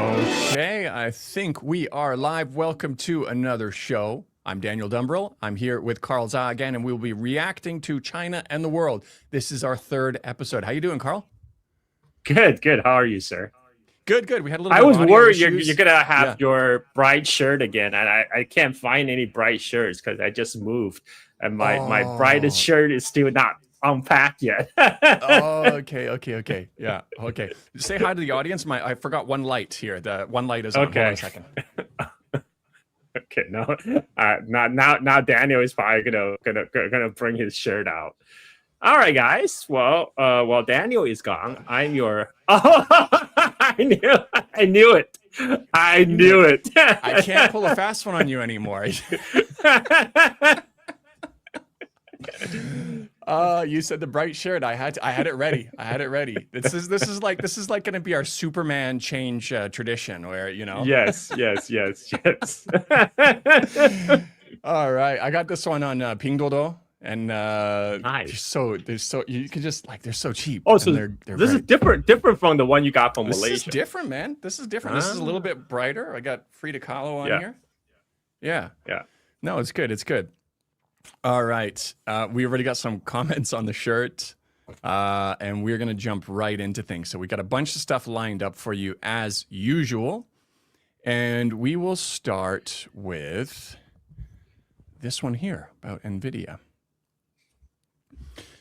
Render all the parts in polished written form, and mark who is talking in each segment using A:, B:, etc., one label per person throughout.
A: Okay, I think we are live. Welcome to another show. I'm Daniel Dumbrill. I'm here with Carl Zha again, and we'll be reacting to China and the world. This is our third episode. How you doing, Carl?
B: Good, good. How are you, sir?
A: Good, good. We had a little
B: I
A: bit
B: was
A: of audio
B: worried
A: issues.
B: you're gonna have
A: Yeah.
B: your bright shirt again, and I can't find any bright shirts because I just moved, and my brightest
A: Oh.
B: shirt is still not unpacked yet.
A: Oh, okay. Yeah, okay. Say hi to the audience. I forgot one light here. The one light is on. Hold on
B: Okay.
A: a second.
B: Okay, no, now Daniel is probably gonna bring his shirt out. All right, guys. Well, while Daniel is gone, I'm your. Oh, I knew it. I knew it.
A: I can't pull a fast one on you anymore. You said the bright shirt. I had it ready. This is like going to be our Superman change tradition, where
B: Yes.
A: All right, I got this one on Pinduoduo, and
B: Nice.
A: so you can just they're so cheap.
B: Oh, so
A: they're
B: this is different from the one you got from
A: This
B: Malaysia.
A: is different, man. This is different. This is a little bit brighter. I got Frida Kahlo on here. Yeah. No, it's good. It's good. All right. We already got some comments on the shirt, and we're going to jump right into things. So we got a bunch of stuff lined up for you as usual. And we will start with this one here about Nvidia.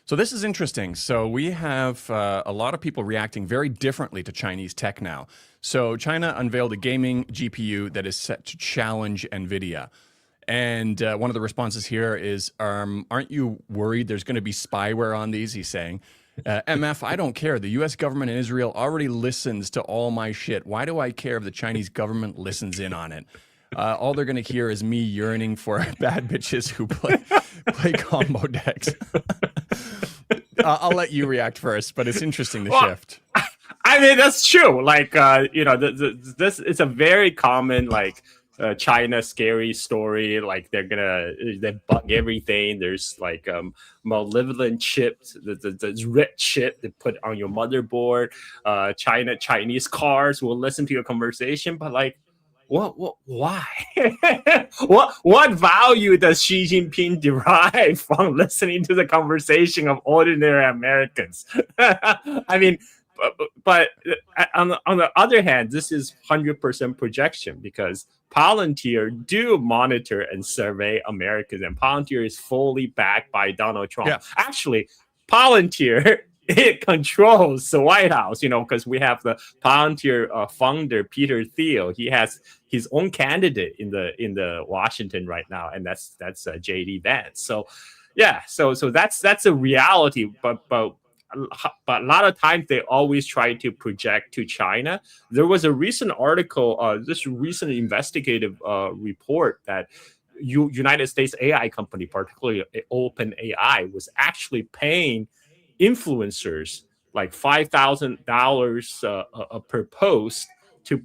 A: So this is interesting. So we have a lot of people reacting very differently to Chinese tech now. So China unveiled a gaming GPU that is set to challenge Nvidia. And one of the responses here is, aren't you worried there's going to be spyware on these? He's saying, MF, I don't care. The U.S. government in Israel already listens to all my shit. Why do I care if the Chinese government listens in on it? All they're going to hear is me yearning for bad bitches who play combo decks. I'll let you react first, but it's interesting, the shift.
B: I mean, that's true. Like, this is a very common, China scary story. Like they bug everything. There's malevolent chips, the red chip they put on your motherboard. Chinese cars will listen to your conversation, but why? what value does Xi Jinping derive from listening to the conversation of ordinary Americans? I mean, but on the other hand, this is 100% projection, because Palantir do monitor and survey Americans, and Palantir is fully backed by Donald Trump.
A: Yeah.
B: Actually, Palantir it controls the White House, because we have the Palantir founder Peter Thiel. He has his own candidate in the Washington right now, and that's JD Vance. So yeah, so that's a reality, but a lot of times they always try to project to China. There was a recent article, this recent investigative report that United States AI company, particularly OpenAI, was actually paying influencers like $5,000 per post to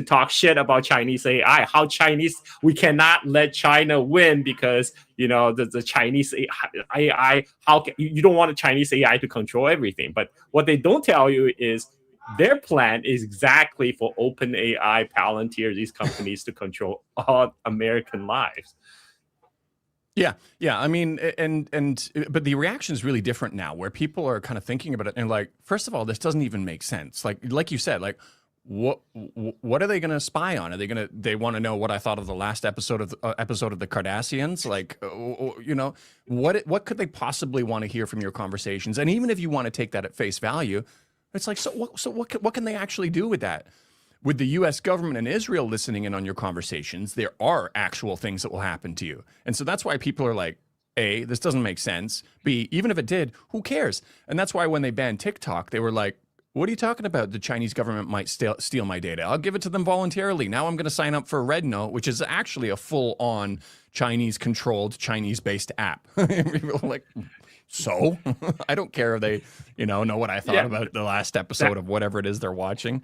B: talk shit about Chinese AI. How Chinese, we cannot let China win because the Chinese AI. You don't want a Chinese AI to control everything? But what they don't tell you is their plan is exactly for OpenAI, Palantir, these companies to control all American lives.
A: Yeah. I mean, but the reaction is really different now, where people are kind of thinking about it and first of all, this doesn't even make sense. Like you said, what are they going to spy on? Are they want to know what I thought of the last episode of the Kardashians? What could they possibly want to hear from your conversations? And even if you want to take that at face value, it's what can they actually do with that? With the U.S. government and Israel listening in on your conversations, there are actual things that will happen to you. And so that's why people are like, A, this doesn't make sense. B, even if it did, who cares? And that's why when they banned TikTok, they were like, what are you talking about? The Chinese government might steal my data. I'll give it to them voluntarily. Now I'm going to sign up for Red Note, which is actually a full-on Chinese-controlled, Chinese-based app. People are like, so? I don't care if they, know what I thought about the last episode of whatever it is they're watching.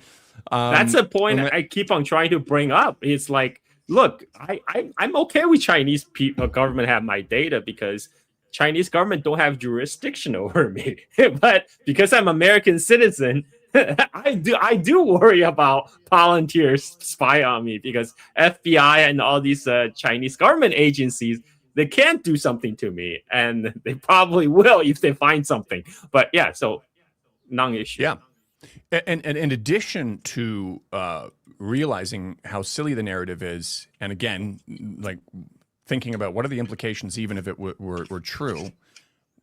B: That's a point I keep on trying to bring up. It's like, look, I'm okay with Chinese government have my data because Chinese government don't have jurisdiction over me. But because I'm American citizen, I do worry about volunteers spy on me because FBI and all these Chinese government agencies, they can't do something to me, and they probably will if they find something. But yeah, so non-issue.
A: Yeah. And in addition to realizing how silly the narrative is, and again, like thinking about what are the implications, even if it were true,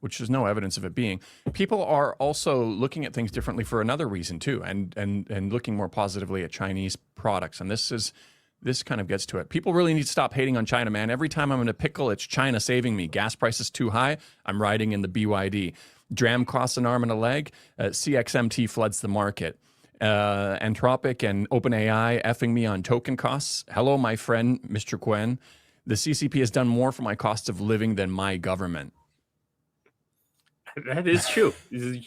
A: which there's no evidence of it being, people are also looking at things differently for another reason too, and looking more positively at Chinese products. And this kind of gets to it. People really need to stop hating on China, man. Every time I'm in a pickle, it's China saving me. Gas prices too high, I'm riding in the BYD. Dram costs an arm and a leg, CXMT floods the market. Anthropic and OpenAI effing me on token costs. Hello, my friend, Mr. Quen. The CCP has done more for my cost of living than my government.
B: That is true.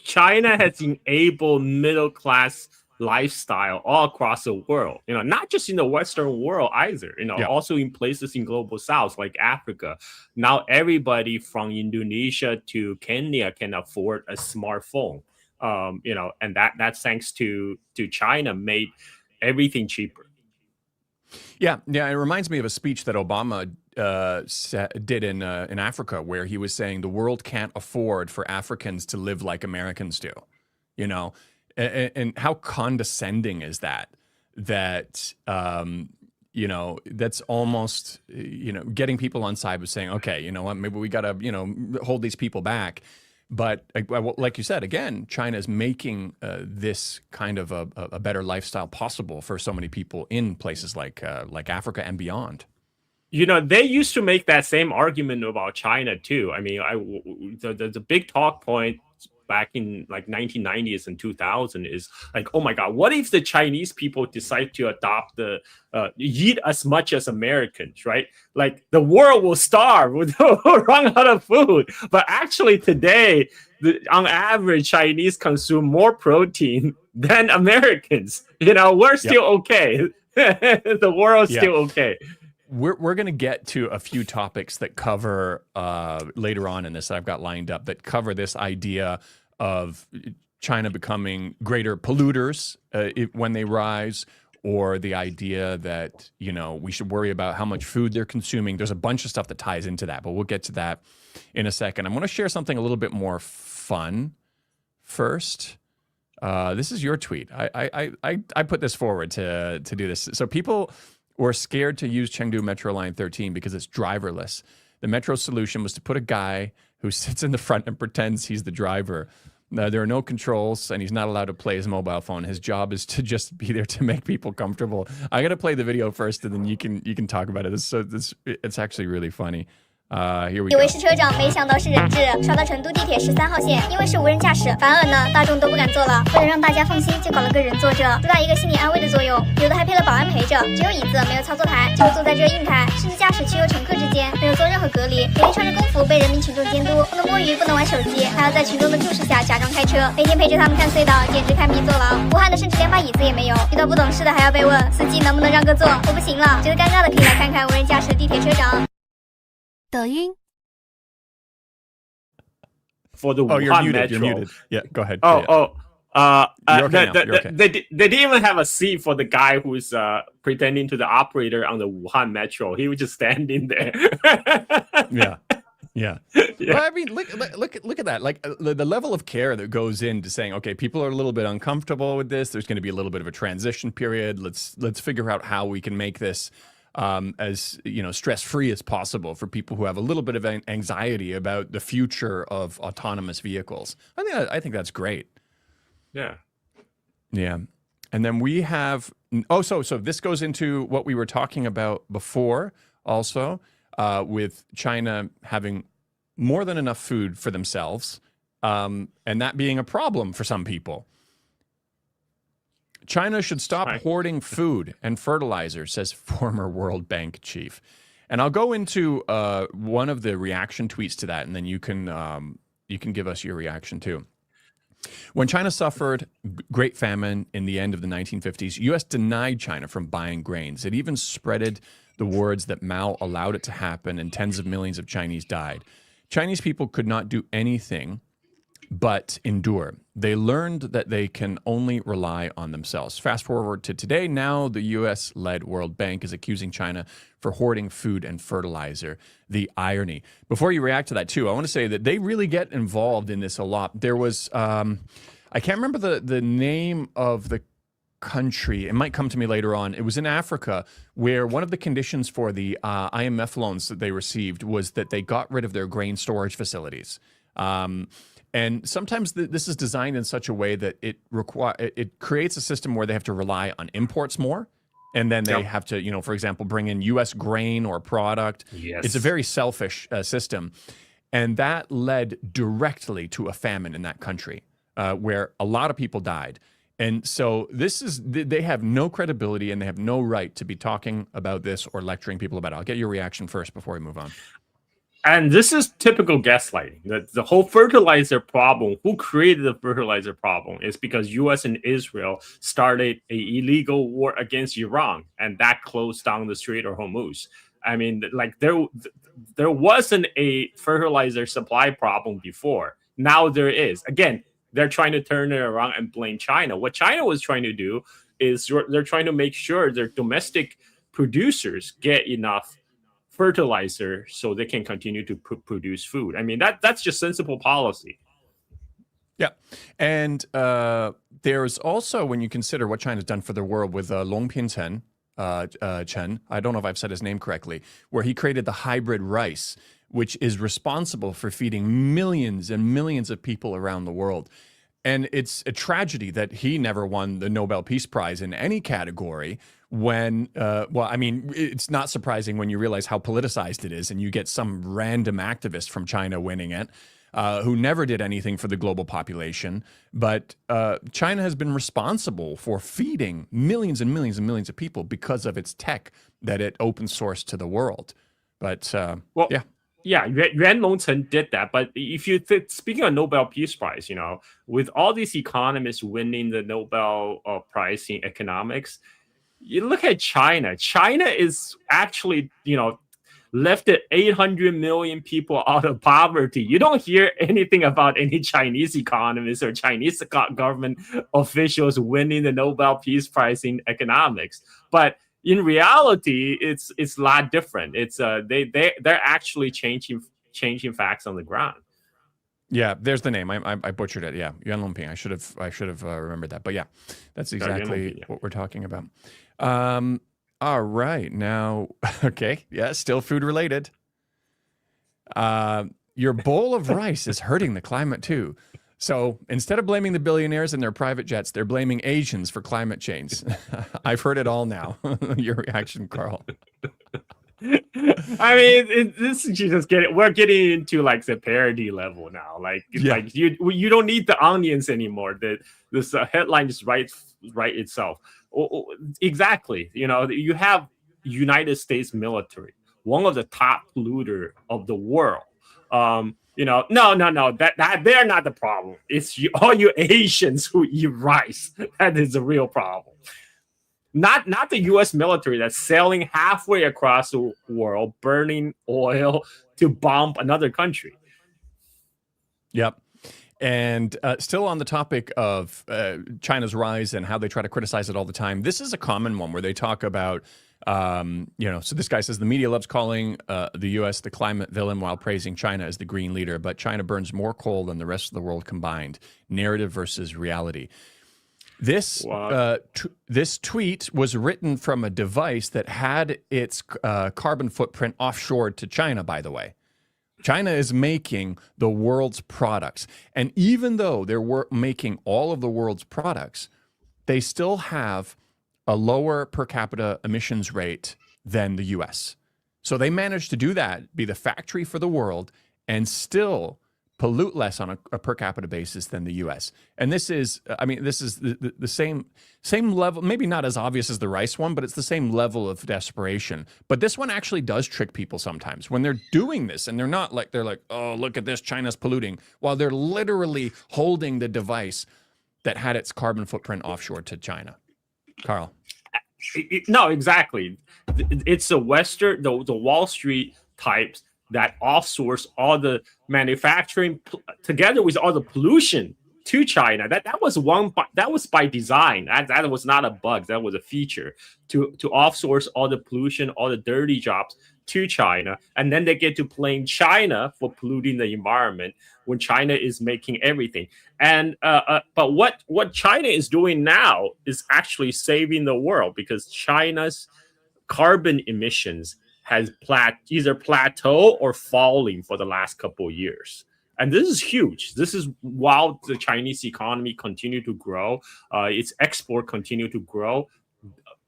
B: China has enabled middle-class lifestyle all across the world, not just in the Western world either, also in places in global South like Africa. Now everybody from Indonesia to Kenya can afford a smartphone, and that's thanks to China made everything cheaper.
A: Yeah. It reminds me of a speech that Obama did in Africa, where he was saying the world can't afford for Africans to live like Americans do, and how condescending is that? That's almost, getting people on side with saying, okay, you know what, maybe we got to, hold these people back. But like you said, again, China is making this kind of a better lifestyle possible for so many people in places like Africa and beyond.
B: They used to make that same argument about China too. I mean, the big talk point back in like 1990s and 2000 is like, oh my God, what if the Chinese people decide to adopt eat as much as Americans, right? Like the world will starve, will run out of food. But actually today, on average, Chinese consume more protein than Americans. We're still okay. The world's still okay.
A: We're going to get to a few topics that cover later on in this that I've got lined up that cover this idea of China becoming greater polluters when they rise, or the idea that, we should worry about how much food they're consuming. There's a bunch of stuff that ties into that, but we'll get to that in a second. I'm going to share something a little bit more fun first. This is your tweet. I put this forward to do this. So people were scared to use Chengdu Metro Line 13 because it's driverless. The Metro solution was to put a guy who sits in the front and pretends he's the driver. There are no controls, and he's not allowed to play his mobile phone. His job is to just be there to make people comfortable. I got to play the video first, and then you can talk about it. It's actually really funny. Here we go.
C: 以为是车长，没想到是人质。刷到成都地铁13号线，因为是无人驾驶，反而呢，大众都不敢坐了。为了让大家放心，就搞了个人坐着，主打一个心理安慰的作用。有的还配了保安陪着，只有椅子没有操作台，就坐在这硬开。甚至驾驶区和乘客之间没有做任何隔离，每天穿着工服被人民群众监督，不能摸鱼，不能玩手机，还要在群众的注视下假装开车，每天陪着他们看隧道，简直看迷坐牢。武汉的甚至连把椅子也没有，遇到不懂事的还要被问司机能不能让个座。我不行了，觉得尴尬的可以来看看无人驾驶地铁车长。抖音。
B: For the
A: Wuhan
B: Wuhan
A: you're
B: Metro.
A: muted. Yeah, go ahead.
B: You're okay
A: now. You're okay.
B: They didn't even have a seat for the guy who's pretending to the operator on the Wuhan Metro. He was just standing there.
A: Yeah. Well, I mean, look at that. Like the level of care that goes into saying, okay, people are a little bit uncomfortable with this. There's going to be a little bit of a transition period. Let's figure out how we can make this as stress-free as possible for people who have a little bit of anxiety about the future of autonomous vehicles. I think that's great.
B: Yeah.
A: And then we have so this goes into what we were talking about before also, with China having more than enough food for themselves, and that being a problem for some people. China should stop hoarding food and fertilizer, says former World Bank chief. And I'll go into one of the reaction tweets to that, and then you can give us your reaction too. When China suffered Great Famine in the end of the 1950s, U.S. denied China from buying grains. It even spreaded the words that Mao allowed it to happen, and tens of millions of Chinese died. Chinese people could not do anything but endure. They learned that they can only rely on themselves. Fast forward to today. Now the U.S.-led World Bank is accusing China for hoarding food and fertilizer. The irony. Before you react to that, too, I want to say that they really get involved in this a lot. There was, I can't remember the name of the country. It might come to me later on. It was in Africa where one of the conditions for the IMF loans that they received was that they got rid of their grain storage facilities. And sometimes this is designed in such a way that it creates a system where they have to rely on imports more. And then they have to, for example, bring in U.S. grain or product.
B: Yes.
A: It's a very selfish system. And that led directly to a famine in that country where a lot of people died. And so they have no credibility and they have no right to be talking about this or lecturing people about it. I'll get your reaction first before we move on.
B: And this is typical gaslighting. The whole fertilizer problem, who created the fertilizer problem is because U.S. and Israel started an illegal war against Iran, and that closed down the Strait of Hormuz. I mean, like there wasn't a fertilizer supply problem before. Now there is. Again, they're trying to turn it around and blame China. What China was trying to do is they're trying to make sure their domestic producers get enough fertilizer so they can continue to produce food. I mean, that's just sensible policy.
A: Yeah. And there's also, when you consider what China's done for the world with Longpin Chen, I don't know if I've said his name correctly, where he created the hybrid rice, which is responsible for feeding millions and millions of people around the world. And it's a tragedy that he never won the Nobel Peace Prize in any category when, it's not surprising when you realize how politicized it is and you get some random activist from China winning it who never did anything for the global population. But China has been responsible for feeding millions and millions and millions of people because of its tech that it open sourced to the world. But yeah.
B: Yeah, Yuan Longchen did that. But if you speaking of Nobel Peace Prize, with all these economists winning the Nobel Prize in economics, you look at China. China is actually, lifted 800 million people out of poverty. You don't hear anything about any Chinese economists or Chinese government officials winning the Nobel Peace Prize in economics. But in reality, it's a lot different. It's they're actually changing facts on the ground.
A: Yeah, there's the name. I butchered it. Yeah, Yuan Longping. I should have remembered that. But yeah, that's exactly what we're talking about. All right, now, okay, yeah, still food related. Your bowl of rice is hurting the climate too. So instead of blaming the billionaires and their private jets, they're blaming Asians for climate change. I've heard it all now. Your reaction, Carl?
B: I mean, this is just we're getting into like the parody level now. Like you don't need the onions anymore. This headline just writes itself. Exactly. You have United States military, one of the top polluter of the world. No, that they're not the problem. It's all you Asians who eat rice. That is the real problem. Not the U.S. military that's sailing halfway across the world, burning oil to bomb another country.
A: Yep. And still on the topic of China's rise and how they try to criticize it all the time, this is a common one where they talk about, so this guy says the media loves calling the U.S. the climate villain while praising China as the green leader, but China burns more coal than the rest of the world combined. Narrative versus reality. This this tweet was written from a device that had its carbon footprint offshored to China, by the way. China is making the world's products. And even though they're making all of the world's products, they still have a lower per capita emissions rate than the U.S. So they managed to do that, be the factory for the world, and still pollute less on a per capita basis than the U.S. And this is the same level, maybe not as obvious as the rice one, but it's the same level of desperation. But this one actually does trick people sometimes when they're doing this, and they're like, oh, look at this, China's polluting, while they're literally holding the device that had its carbon footprint offshore to China. Carl.
B: No, exactly. It's the Wall Street types that offsource all the manufacturing together with all the pollution to China. That was by design. That was not a bug. That was a feature to offsource all the pollution, all the dirty jobs to China, and then they get to blame China for polluting the environment when China is making everything. And but what China is doing now is actually saving the world, because China's carbon emissions has either plateau or falling for the last couple of years. And this is huge. This is while the Chinese economy continue to grow, its export continue to grow.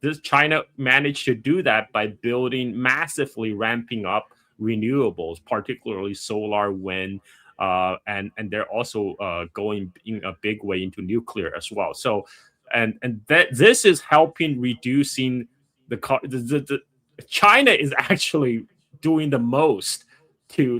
B: This China managed to do that by massively ramping up renewables, particularly solar, wind, and they're also going in a big way into nuclear as well. So, and that this is helping reducing the China is actually doing the most to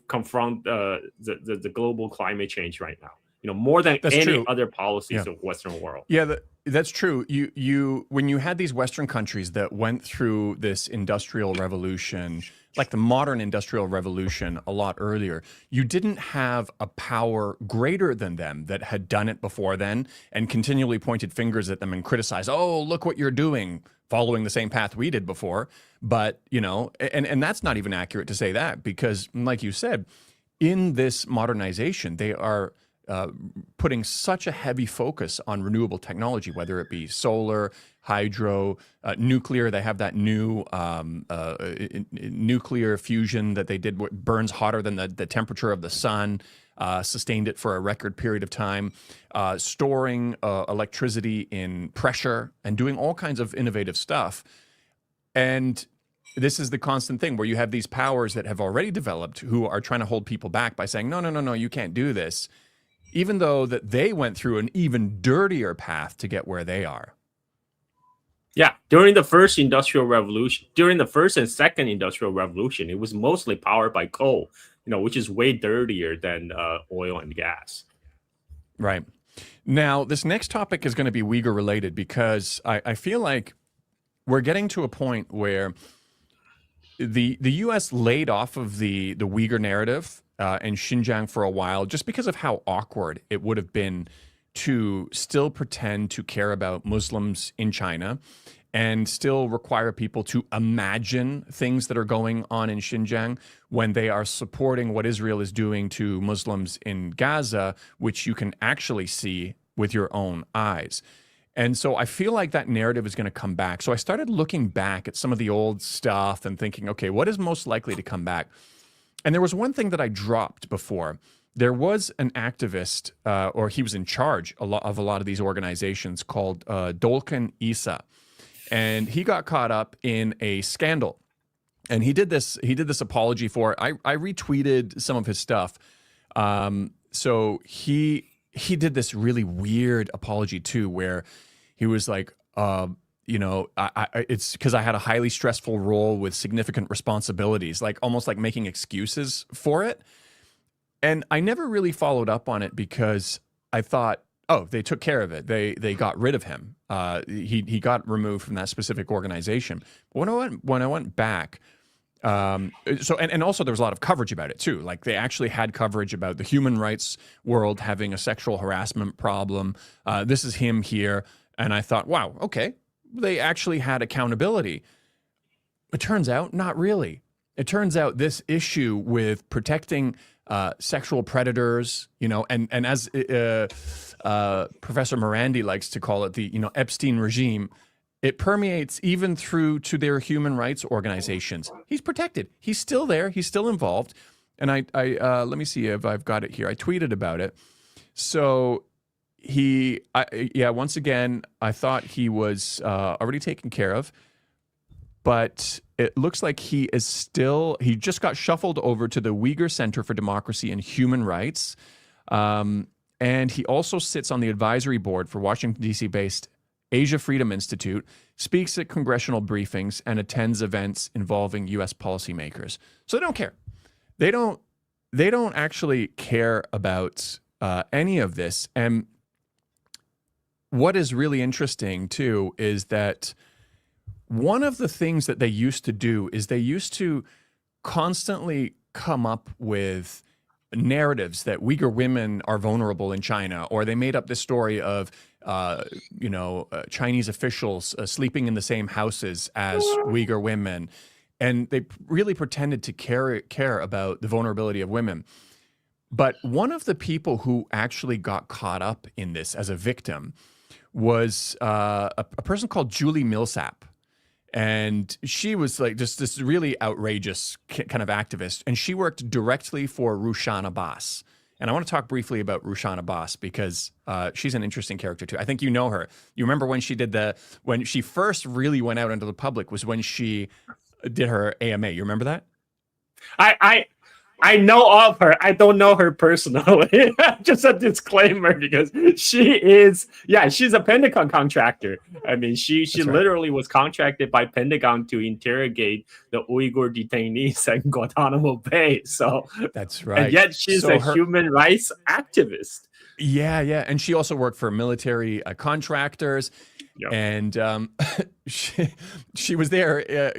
B: confront the global climate change right now. More than any other policies of Western world.
A: Yeah, that's true. You when you had these Western countries that went through this industrial revolution, like the modern industrial revolution, a lot earlier, you didn't have a power greater than them that had done it before then and continually pointed fingers at them and criticized, oh, look what you're doing, following the same path we did before. But, and that's not even accurate to say that, because like you said, in this modernization, they are putting such a heavy focus on renewable technology, whether it be solar, hydro, nuclear. They have that new nuclear fusion that they did, what burns hotter than the temperature of the sun, sustained it for a record period of time, storing electricity in pressure and doing all kinds of innovative stuff. And this is the constant thing where you have these powers that have already developed who are trying to hold people back by saying, no, you can't do this, even though that they went through an even dirtier path to get where they are.
B: Yeah, during the first industrial revolution, during the first and second industrial revolution, it was mostly powered by coal, which is way dirtier than oil and gas.
A: Right. Now, this next topic is going to be Uyghur related, because I feel like we're getting to a point where the U.S. laid off of the Uyghur narrative in Xinjiang for a while, just because of how awkward it would have been to still pretend to care about Muslims in China and still require people to imagine things that are going on in Xinjiang when they are supporting what Israel is doing to Muslims in Gaza, which you can actually see with your own eyes. And so I feel like that narrative is going to come back. So I started looking back at some of the old stuff and thinking, okay, what is most likely to come back? And there was one thing that I dropped before. There was an activist, or he was in charge of a lot of these organizations, called Dolkan Issa. And he got caught up in a scandal. And he did this apology for it. I retweeted some of his stuff. So he did this really weird apology too, where he was like, it's because I had a highly stressful role with significant responsibilities, like almost like making excuses for it. And I never really followed up on it because I thought, oh, they took care of it. They got rid of him. He got removed from that specific organization. But when I went back, and also there was a lot of coverage about it too. Like they actually had coverage about the human rights world having a sexual harassment problem. This is him here. And I thought, wow, okay, they actually had accountability. It turns out, not really. It turns out this issue with protecting sexual predators, and as Professor Morandi likes to call it, the Epstein regime, it permeates even through to their human rights organizations. He's protected. He's still there. He's still involved. And I let me see if I've got it here. I tweeted about it. So once again, I thought he was already taken care of, but it looks like he just got shuffled over to the Uyghur Center for Democracy and Human Rights. And he also sits on the advisory board for Washington, D.C. based Asia Freedom Institute, speaks at congressional briefings, and attends events involving U.S. policymakers. So they don't care. They don't actually care about any of this. And what is really interesting, too, is that one of the things that they used to do is they used to constantly come up with narratives that Uyghur women are vulnerable in China, or they made up this story of Chinese officials sleeping in the same houses as Uyghur women, and they really pretended to care about the vulnerability of women. But one of the people who actually got caught up in this as a victim was a person called Julie Millsap. And she was like just this really outrageous kind of activist. And she worked directly for Rushan Abbas. And I want to talk briefly about Rushan Abbas because she's an interesting character too. I think you know her. You remember when when she first really went out into the public was when she did her AMA. You remember that?
B: I know of her. I don't know her personally. Just a disclaimer, because she's a Pentagon contractor. I mean, she literally was contracted by Pentagon to interrogate the Uyghur detainees at Guantanamo Bay. So
A: that's right.
B: And yet she's a human rights activist.
A: Yeah. And she also worked for military contractors. Yep. And she was there,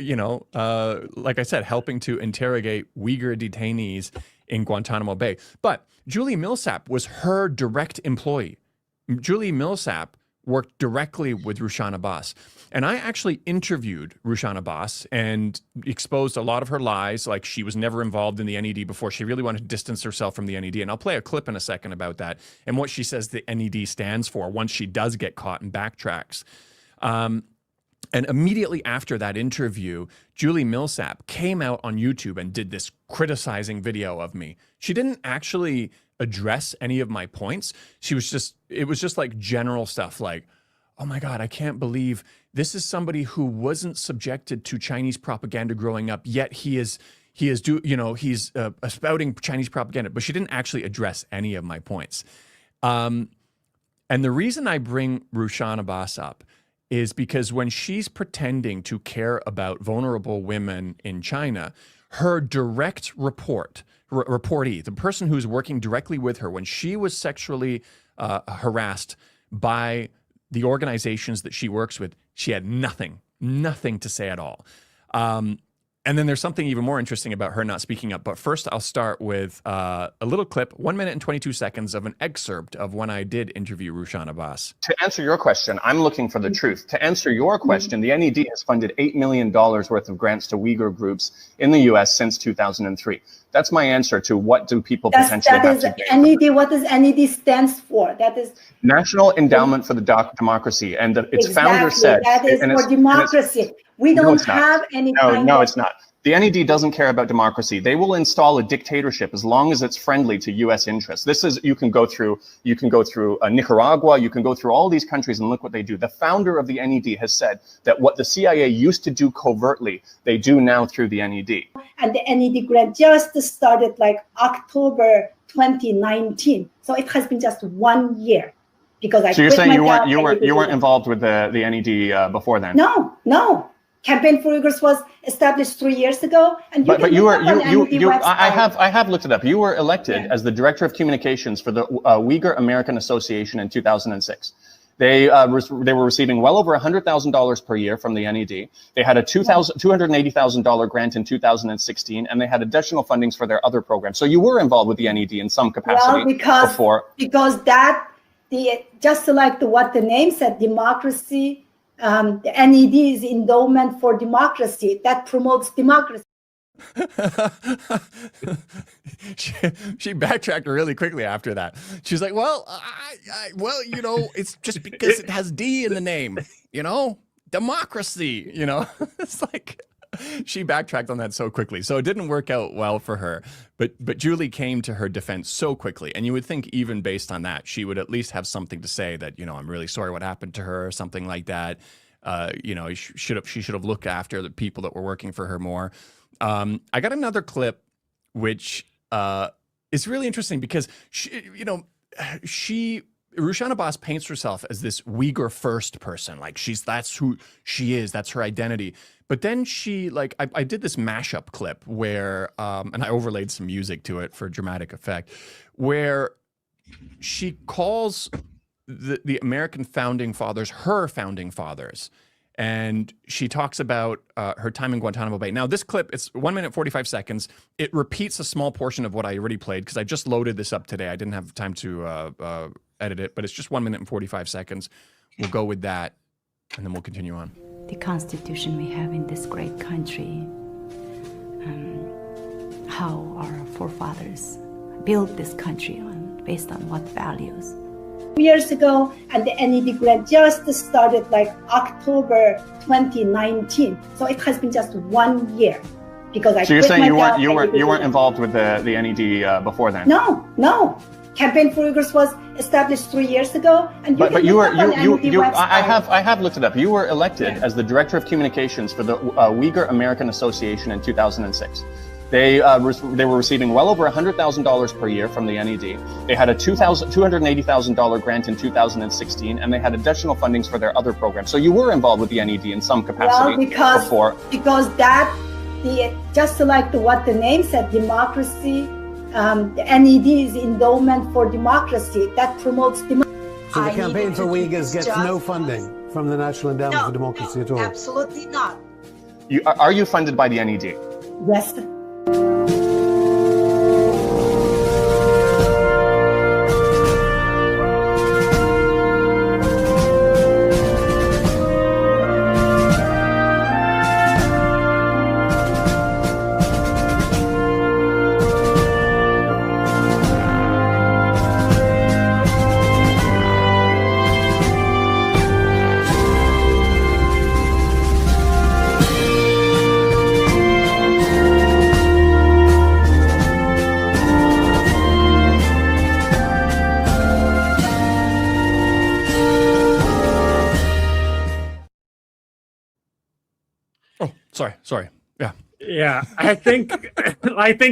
A: like I said, helping to interrogate Uyghur detainees in Guantanamo Bay. But Julie Millsap was her direct employee. Julie Millsap worked directly with Rushan Abbas. And I actually interviewed Rushan Abbas and exposed a lot of her lies, like she was never involved in the NED before. She really wanted to distance herself from the NED. And I'll play a clip in a second about that and what she says the NED stands for once she does get caught and backtracks. And immediately after that interview, Julie Millsap came out on YouTube and did this criticizing video of me. She didn't actually address any of my points. It was just like general stuff like, oh my God, I can't believe this is somebody who wasn't subjected to Chinese propaganda growing up, yet he's spouting Chinese propaganda. But she didn't actually address any of my points. And the reason I bring Rushan Abbas up is because when she's pretending to care about vulnerable women in China, her direct reportee, the person who's working directly with her, when she was sexually harassed by the organizations that she works with, she had nothing to say at all. And then there's something even more interesting about her not speaking up. But first, I'll start with a little clip, 1 minute and 22 seconds of an excerpt of when I did interview Rushan Abbas.
D: To answer your question, I'm looking for the truth. To answer your question, the NED has funded $8 million worth of grants to Uyghur groups in the U.S. since 2003. That's my answer to what do people potentially have to gain.
E: NED, what does NED stands for? That is
D: National Endowment for the Democracy, and its founder said
E: that is for democracy. We don't have any.
D: No, it's not. The NED doesn't care about democracy. They will install a dictatorship as long as it's friendly to U.S. interests. This is you can go through Nicaragua, you can go through all these countries and look what they do. The founder of the NED has said that what the CIA used to do covertly, they do now through the NED.
E: And the NED grant just started like October 2019, so it has been just 1 year. Because
D: so you're saying you weren't involved with the NED before then?
E: No. Campaign for Uyghurs was established 3 years ago, and
D: I have looked it up. You were elected as the director of communications for the Uyghur American Association in 2006. They were receiving well over $100,000 per year from the NED. They had a $280,000 grant in 2016, and they had additional fundings for their other programs. So you were involved with the NED in some capacity before.
E: Because just like what the name said, democracy. The NED is endowment for democracy that promotes democracy.
A: She backtracked really quickly after that. She's like, well, it's just because it has D in the name, democracy, it's like she backtracked on that so quickly. So it didn't work out well for her. But Julie came to her defense so quickly. And you would think even based on that, she would at least have something to say that, I'm really sorry what happened to her or something like that. She should have looked after the people that were working for her more. I got another clip, which is really interesting because Rushan Abbas paints herself as this Uyghur first person. Like that's who she is. That's her identity. But then I did this mashup clip where, and I overlaid some music to it for dramatic effect, where she calls the American founding fathers her founding fathers. and she talks about her time in Guantanamo Bay. Now, this clip, it's 1 minute, 45 seconds. It repeats a small portion of what I already played because I just loaded this up today. I didn't have time to edit it, but it's just 1 minute and 45 seconds. We'll go with that, and then we'll continue on.
F: The constitution we have in this great country, how our forefathers built this country on, based on what values.
E: Years ago, and the NED grant just started like October 2019. So it has been just 1 year because I.
D: So you're
E: quit
D: saying
E: my
D: you
E: job
D: weren't involved with the NED before then?
E: No. Campaign for Uyghurs was established 3 years ago, and
D: but you were I have looked it up. You were elected as the director of communications for the Uyghur American Association in 2006. They were receiving well over $100,000 per year from the NED. They had a $280,000 grant in 2016, and they had additional fundings for their other programs. So you were involved with the NED in some capacity before.
E: Because just like what the name said, democracy. The NED is endowment for democracy that promotes democracy.
G: So the Campaign for Uyghurs gets no funding from the National Endowment for Democracy at all?
H: Absolutely not.
D: Are you funded by the NED?
E: Yes.
A: Sorry.
B: Yeah, I think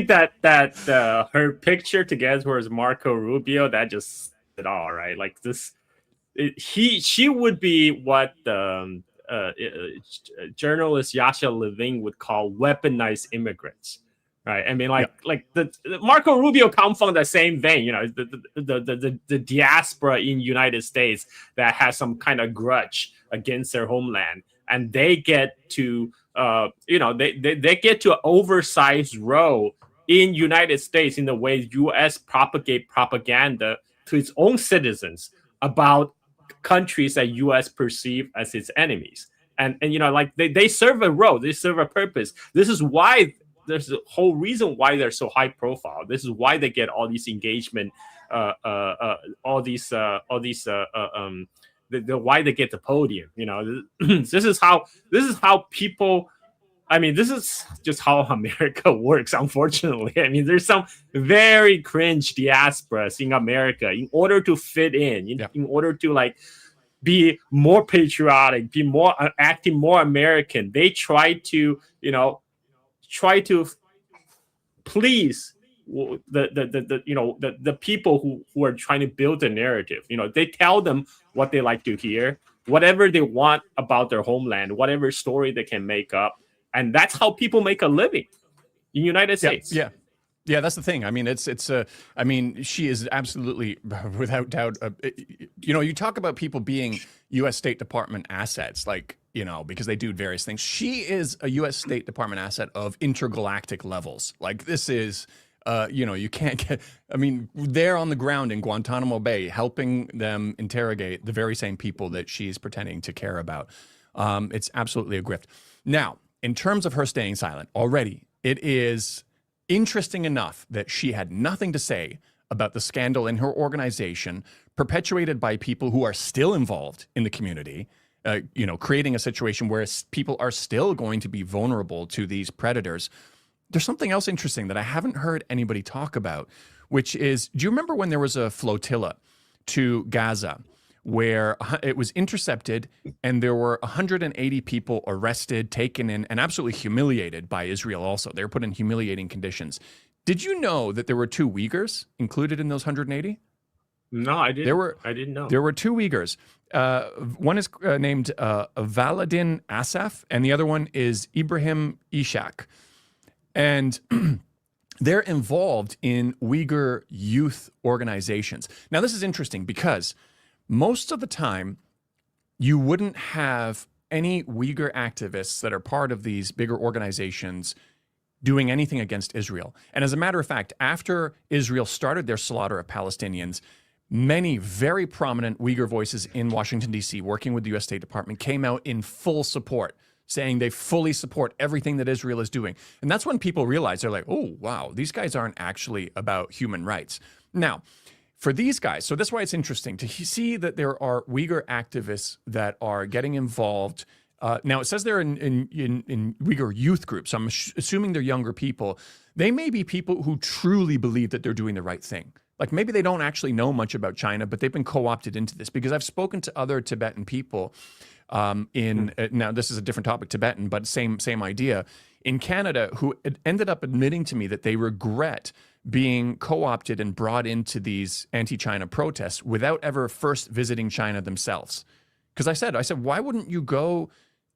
B: that her picture together with Marco Rubio, that just said it all, right? Like this, she would be what journalist Yasha Levine would call weaponized immigrants, right? I mean, like the Marco Rubio come from the same vein, you know, the diaspora in United States that has some kind of grudge against their homeland, and they get to they get to an oversized role in United States in the way U.S. propagate propaganda to its own citizens about countries that U.S. perceive as its enemies. And like they serve a role, they serve a purpose. This is why there's a whole reason why they're so high profile. This is why they get all these engagement, why they get the podium. You know, this is how people. I mean, this is just how America works. Unfortunately, I mean, there's some very cringe diasporas in America. In order to fit in order to like be more patriotic, be more acting more American, they try to please the people who are trying to build the narrative. You know, they tell them what they like to hear, whatever they want about their homeland, whatever story they can make up, and that's how people make a living in the United States.
A: Yeah, that's the thing. I mean, I mean, she is absolutely, without doubt. You talk about people being U.S. State Department assets, like, because they do various things. She is a U.S. State Department asset of intergalactic levels. Like, this is, you can't get. I mean, they're on the ground in Guantanamo Bay, helping them interrogate the very same people that she's pretending to care about. It's absolutely a grift. Now, in terms of her staying silent, already it is interesting enough that she had nothing to say about the scandal in her organization, perpetuated by people who are still involved in the community, creating a situation where people are still going to be vulnerable to these predators. There's something else interesting that I haven't heard anybody talk about, which is, do you remember when there was a flotilla to Gaza where it was intercepted and there were 180 people arrested, taken in, and absolutely humiliated by Israel also? They were put in humiliating conditions. Did you know that there were 2 Uyghurs included in those 180?
B: No, I didn't. I didn't know.
A: There were 2 Uyghurs. One is named Valadin Asaf, and the other one is Ibrahim Ishak. And they're involved in Uyghur youth organizations. Now, this is interesting because most of the time, you wouldn't have any Uyghur activists that are part of these bigger organizations doing anything against Israel. And as a matter of fact, after Israel started their slaughter of Palestinians, many very prominent Uyghur voices in Washington, D.C., working with the U.S. State Department, came out in full support, saying they fully support everything that Israel is doing. And that's when people realize, they're like, oh, wow, these guys aren't actually about human rights. Now, for these guys, so that's why it's interesting to see that there are Uyghur activists that are getting involved. Now, it says they're in Uyghur youth groups. So I'm assuming they're younger people. They may be people who truly believe that they're doing the right thing. Like maybe they don't actually know much about China, but they've been co-opted into this, because I've spoken to other Tibetan people now this is a different topic, Tibetan, but same idea, in Canada, who ended up admitting to me that they regret being co-opted and brought into these anti-China protests without ever first visiting China themselves. Because I said, why wouldn't you go,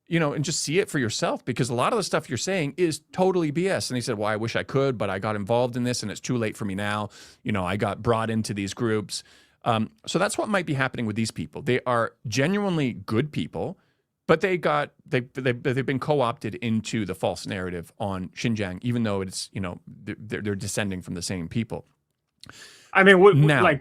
A: and just see it for yourself? Because a lot of the stuff you're saying is totally BS. And he said, well, I wish I could, but I got involved in this and it's too late for me now. I got brought into these groups. So that's what might be happening with these people. They are genuinely good people, but they've been co-opted into the false narrative on Xinjiang, even though it's, they're descending from the same people.
B: I mean,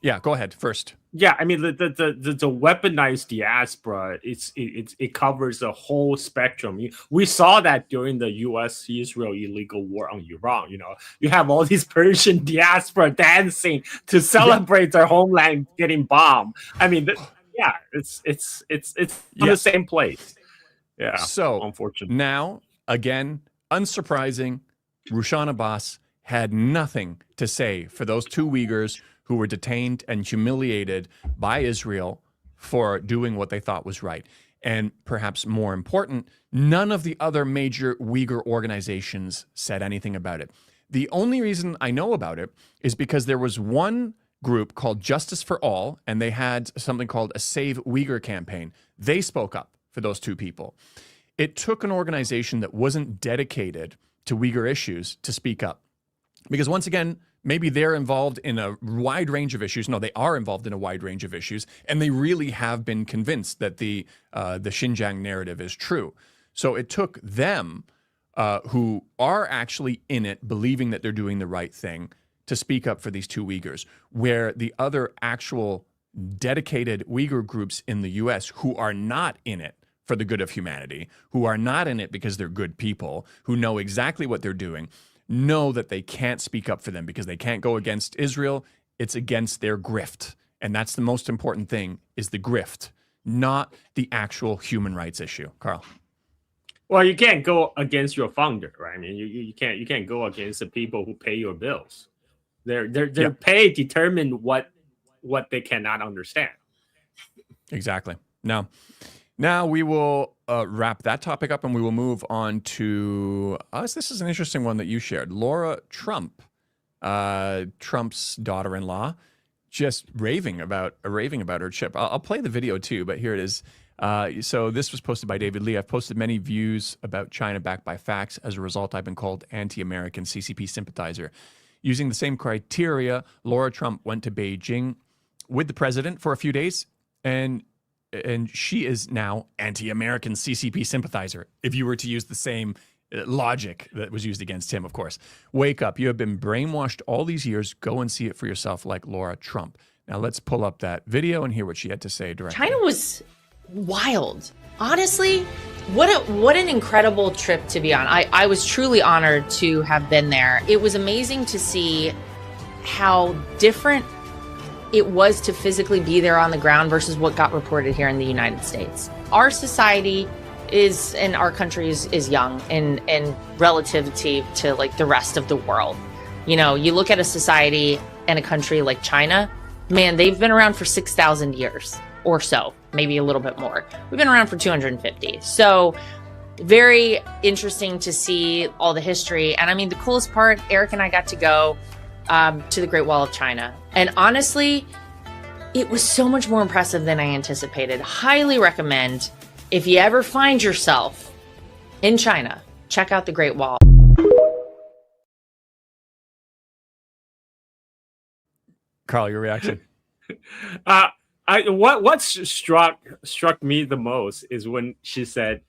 A: yeah, go ahead first.
B: Yeah, I mean the weaponized diaspora, it covers the whole spectrum. We saw that during the U.S.-Israel illegal war on Iran. You have all these Persian diaspora dancing to celebrate their homeland getting bombed. I mean, it's on the same place. Yeah.
A: So
B: unfortunately,
A: now again, unsurprising, Rushan Abbas had nothing to say for those two Uyghurs who were detained and humiliated by Israel for doing what they thought was right. And perhaps more important, none of the other major Uyghur organizations said anything about it. The only reason I know about it is because there was one group called Justice for All, and they had something called a Save Uyghur campaign. They spoke up for those two people. It took an organization that wasn't dedicated to Uyghur issues to speak up. Because once again, maybe they're involved in a wide range of issues. No, they are involved in a wide range of issues, and they really have been convinced that the Xinjiang narrative is true. So it took them, who are actually in it, believing that they're doing the right thing, to speak up for these two Uyghurs, where the other actual dedicated Uyghur groups in the U.S. who are not in it for the good of humanity, who are not in it because they're good people, who know exactly what they're doing, know that they can't speak up for them because they can't go against Israel. It's against their grift. And that's the most important thing, is the grift, not the actual human rights issue. Carl.
B: Well, you can't go against your founder, right? I mean, you can't go against the people who pay your bills. Their pay determine what they cannot understand.
A: Exactly. Now we will wrap that topic up, and we will move on to us. This is an interesting one that you shared. Laura Trump, Trump's daughter-in-law, just raving about her chip. I'll play the video too, but here it is. So this was posted by David Lee. I've posted many views about China backed by facts. As a result, I've been called anti-American CCP sympathizer. Using the same criteria, Laura Trump went to Beijing with the president for a few days, and she is now anti-American CCP sympathizer, if you were to use the same logic that was used against him, of course. Wake up. You have been brainwashed all these years. Go and see it for yourself, like Laura Trump. Now let's pull up that video and hear what she had to say directly.
H: China was wild. Honestly, what an incredible trip to be on. I was truly honored to have been there. It was amazing to see how different it was to physically be there on the ground versus what got reported here in the United States. Our society is, and our country is young and relativity to like the rest of the world. You look at a society and a country like China, man, they've been around for 6,000 years or so, maybe a little bit more. We've been around for 250. So very interesting to see all the history. And I mean, the coolest part, Eric and I got to go to the Great Wall of China. And honestly, it was so much more impressive than I anticipated. Highly recommend, if you ever find yourself in China, check out the Great Wall.
A: Carl, your reaction?
B: what struck me the most is when she said,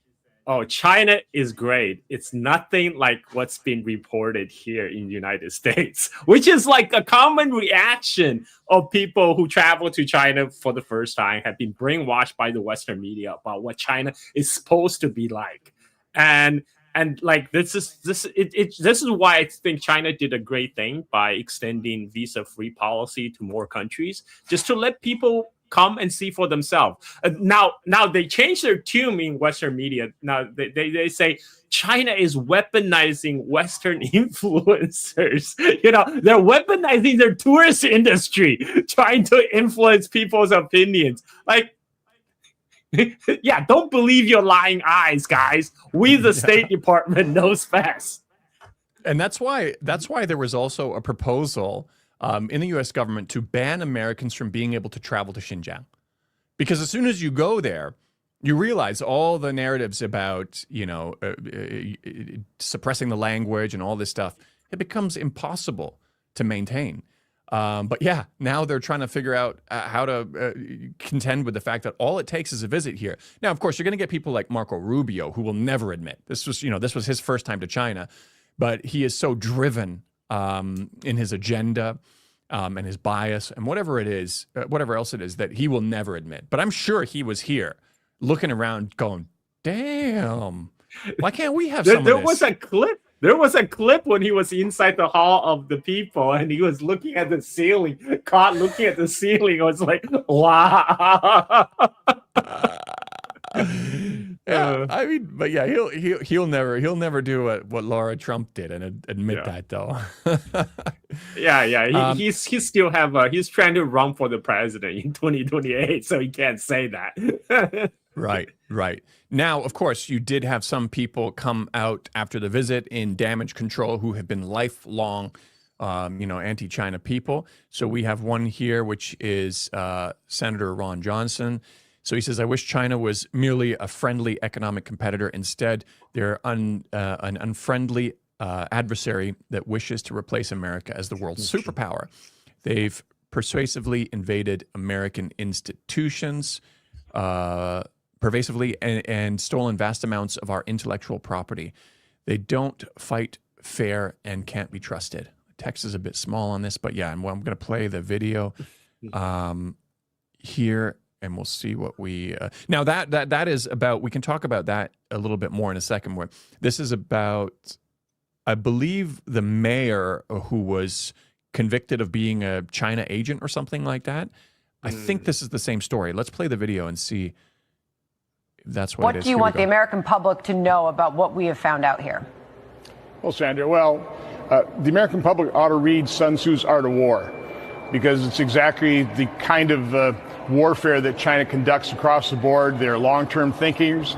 B: "Oh, China is great. It's nothing like what's been reported here in the United States," which is like a common reaction of people who travel to China for the first time, have been brainwashed by the Western media about what China is supposed to be like, and like this is why I think China did a great thing by extending visa-free policy to more countries, just to let people come and see for themselves. Now they changed their tune in Western media. Now they say China is weaponizing Western influencers. They're weaponizing their tourist industry, trying to influence people's opinions. Like, yeah, don't believe your lying eyes, guys. We, the State Department, knows best.
A: And that's why there was also a proposal in the U.S. government to ban Americans from being able to travel to Xinjiang. Because as soon as you go there, you realize all the narratives about, suppressing the language and all this stuff, it becomes impossible to maintain. But yeah, now they're trying to figure out how to contend with the fact that all it takes is a visit here. Now, of course, you're going to get people like Marco Rubio, who will never admit this was his first time to China, but he is so driven in his agenda and his bias and whatever else it is, that he will never admit. But I'm sure he was here looking around going, damn, why can't we have some of this?
B: There was a clip when he was inside the Hall of the People and he was looking at the ceiling, caught looking at the ceiling. I was like, wow.
A: Yeah, I mean, but yeah, he'll never do what Laura Trump did and admit that though.
B: He still have he's trying to run for the president in 2028, so he can't say that.
A: Right. Now, of course, you did have some people come out after the visit in damage control who have been lifelong, anti-China people. So we have one here, which is Senator Ron Johnson. So he says, I wish China was merely a friendly economic competitor. Instead, they're an unfriendly adversary that wishes to replace America as the world's superpower. They've persuasively invaded American institutions, pervasively, and stolen vast amounts of our intellectual property. They don't fight fair and can't be trusted. The text is a bit small on this, but yeah, I'm going to play the video here. And we'll see what we now that is about. We can talk about that a little bit more in a second. Where this is about, I believe, the mayor who was convicted of being a China agent or something like that. I think this is the same story. Let's play the video and see if that's what it is.
I: What do you want the American public to know about what we have found out here?
J: Well, Sandra, the American public ought to read Sun Tzu's Art of War, because it's exactly the kind of warfare that China conducts across the board. They're long-term thinkers.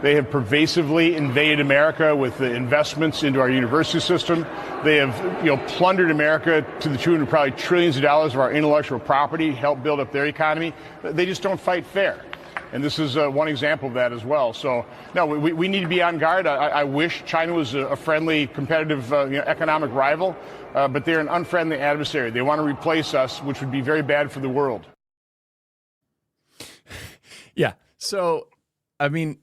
J: They have pervasively invaded America with the investments into our university system. They have, plundered America to the tune of probably trillions of dollars of our intellectual property, helped build up their economy. They just don't fight fair. And this is one example of that as well. So, no, we need to be on guard. I wish China was a friendly, competitive, economic rival, but they're an unfriendly adversary. They want to replace us, which would be very bad for the world.
A: Yeah. So, I mean,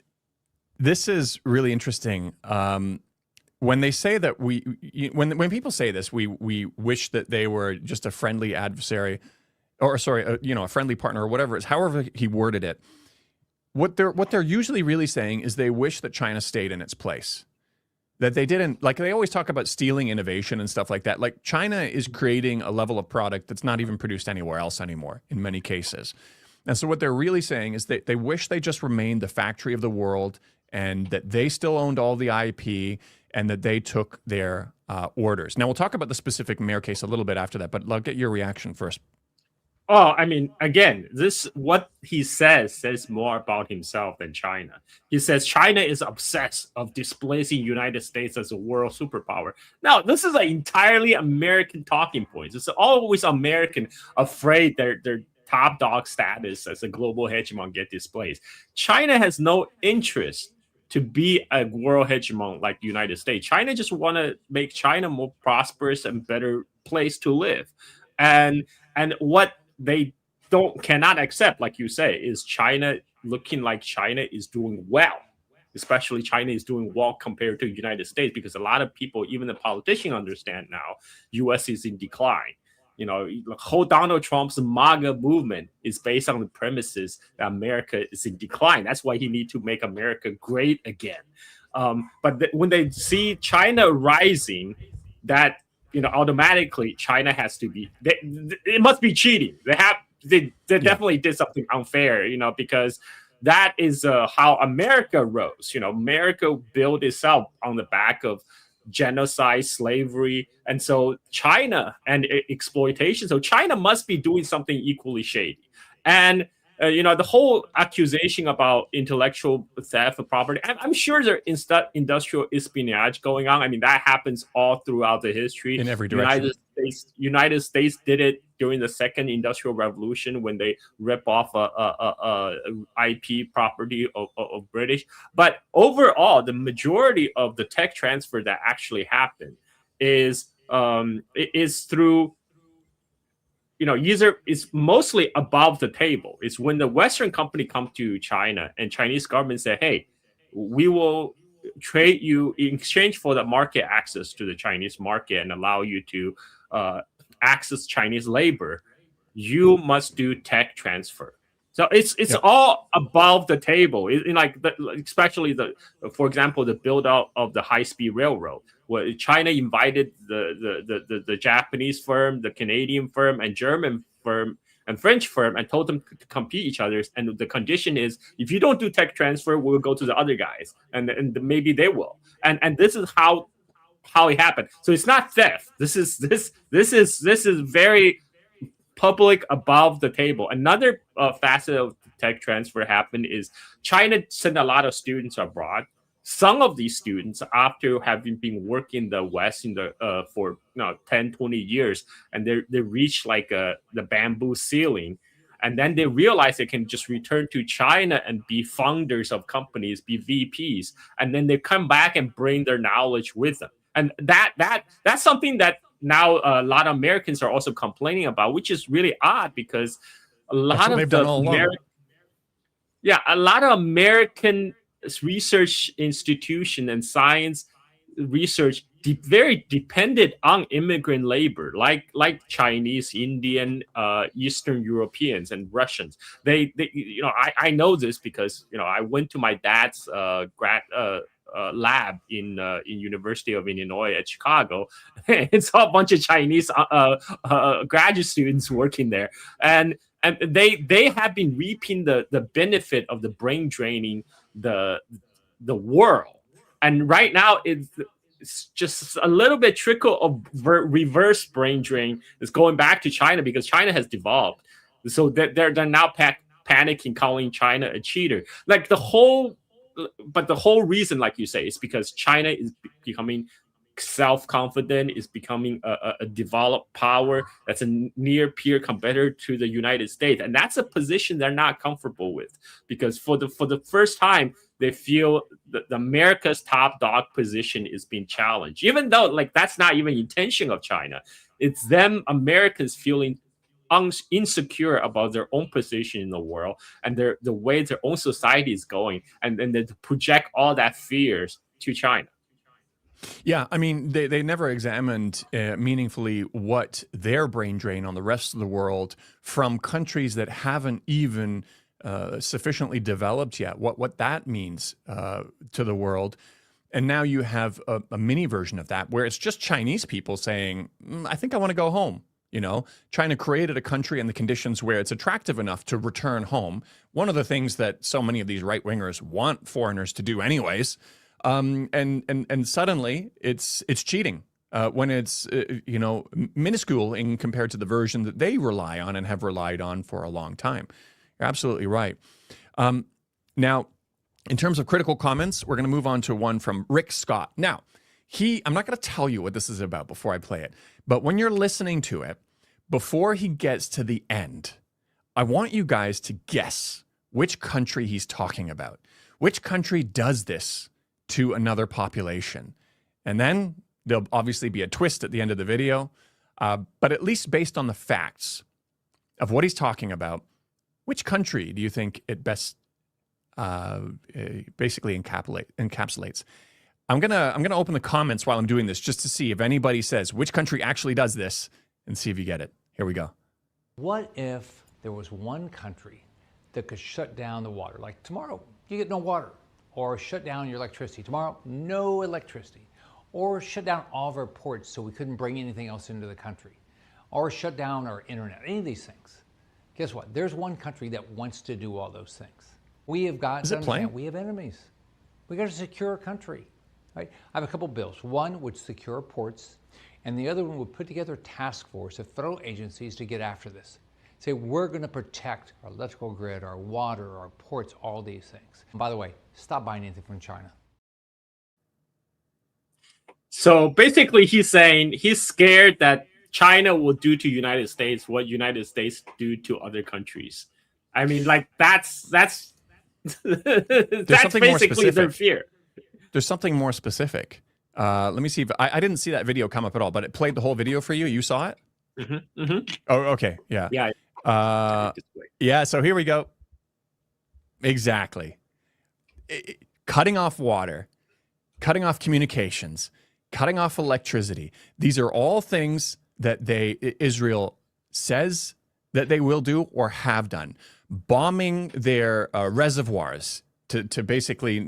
A: this is really interesting. When they say that when people say this, we wish that they were just a friendly adversary, or a friendly partner, or whatever it is, however he worded it. What they're usually really saying is they wish that China stayed in its place. That they didn't, like, they always talk about stealing innovation and stuff like that. Like, China is creating a level of product that's not even produced anywhere else anymore in many cases. And so what they're really saying is that they wish they just remained the factory of the world, and that they still owned all the IP, and that they took their orders. Now, we'll talk about the specific mayor case a little bit after that, but I'll get your reaction first.
B: Oh, I mean, again, what he says more about himself than China. He says China is obsessed of displacing United States as a world superpower. Now, this is an entirely American talking point. It's always American afraid their top dog status as a global hegemon get displaced. China has no interest to be a world hegemon like the United States. China just want to make China more prosperous and better place to live. And what they cannot accept, like you say, is China looking like China is doing well, especially China is doing well compared to the United States, because a lot of people, even the politicians, understand now U.S. is in decline. You know, the whole Donald Trump's MAGA movement is based on the premises that America is in decline. That's why he needs to make America great again. But when they see China rising, that, you know, automatically China has to be, it must be cheating. They definitely did something unfair, you know, because that is how America rose. You know, America built itself on the back of genocide, slavery, and so China and exploitation. So China must be doing something equally shady. And you know, the whole accusation about intellectual theft of property, I'm sure there's industrial espionage going on. I mean, that happens all throughout the history.
A: In every direction.
B: United States did it during the second industrial revolution when they rip off a IP property of British. But overall, the majority of the tech transfer that actually happened is through, you know, it's mostly above the table. It's when the Western company come to China and Chinese government say, hey, we will trade you in exchange for the market access to the Chinese market and allow you to access Chinese labor. You must do tech transfer. So it's all above the table. Especially for example, the build out of the high-speed railroad, where China invited the Japanese firm, the Canadian firm, and German firm and French firm, and told them to compete each other. And the condition is, if you don't do tech transfer, we'll go to the other guys, and maybe they will. And this is how it happened. So it's not theft. This is very public, above the table. Another facet of tech transfer happened is China sent a lot of students abroad. Some of these students, after having been working in the West for 10, 20 years, and they reach like the bamboo ceiling, and then they realize they can just return to China and be founders of companies, be VPs, and then they come back and bring their knowledge with them. And that's something that now a lot of Americans are also complaining about, which is really odd, because a lot of American research institution and science research very dependent on immigrant labor, like Chinese, Indian, Eastern Europeans, and Russians. They you know, I know this because, you know, I went to my dad's lab in University of Illinois at Chicago and saw a bunch of Chinese graduate students working there, and they have been reaping the benefit of the brain draining the world. And right now it's just a little bit trickle of reverse brain drain is going back to China, because China has devolved. So they're now panicking, calling China a cheater. Like the whole reason, like you say, is because China is becoming self-confident, is becoming a developed power that's a near peer competitor to the United States, and that's a position they're not comfortable with, because for the first time they feel that America's top dog position is being challenged, even though like that's not even intention of China. It's them Americans feeling insecure about their own position in the world and the way their own society is going, and then to project all that fears to China.
A: Yeah, I mean, they never examined meaningfully what their brain drain on the rest of the world from countries that haven't even sufficiently developed yet, what that means to the world. And now you have a mini version of that where it's just Chinese people saying, I think I want to go home. You know, China created a country and the conditions where it's attractive enough to return home. One of the things that so many of these right-wingers want foreigners to do anyways. And suddenly it's cheating when it's, you know, minuscule in compared to the version that they rely on and have relied on for a long time. You're absolutely right. Now, in terms of critical comments, we're going to move on to one from Rick Scott. Now, I'm not going to tell you what this is about before I play it, but when you're listening to it, before he gets to the end, I want you guys to guess which country he's talking about. Which country does this to another population? And then there'll obviously be a twist at the end of the video, but at least based on the facts, of what he's talking about, which country do you think it best basically encapsulates? I'm gonna open the comments while I'm doing this just to see if anybody says which country actually does this, and see if you get it. Here we go.
K: What if there was one country that could shut down the water? Like tomorrow, you get no water, or shut down your electricity. Tomorrow, no electricity, or shut down all of our ports so we couldn't bring anything else into the country, or shut down our internet, any of these things. Guess what? There's one country that wants to do all those things. We have got to understand we have enemies. We got to secure our country. Right? I have a couple bills. One would secure ports, and the other one would put together a task force of federal agencies to get after this. Say, we're going to protect our electrical grid, our water, our ports, all these things. And by the way, stop buying anything from China.
B: So basically, he's saying he's scared that China will do to United States what United States do to other countries. I mean, like that's that's basically their fear.
A: There's something more specific. Let me see if I didn't see that video come up at all, but it played the whole video for you. You saw it?
B: Mm-hmm, mm-hmm.
A: Oh, okay. Yeah.
B: Yeah.
A: Yeah. So here we go. Exactly. Cutting off water, cutting off communications, cutting off electricity. These are all things that Israel says that they will do or have done. Bombing their reservoirs to basically,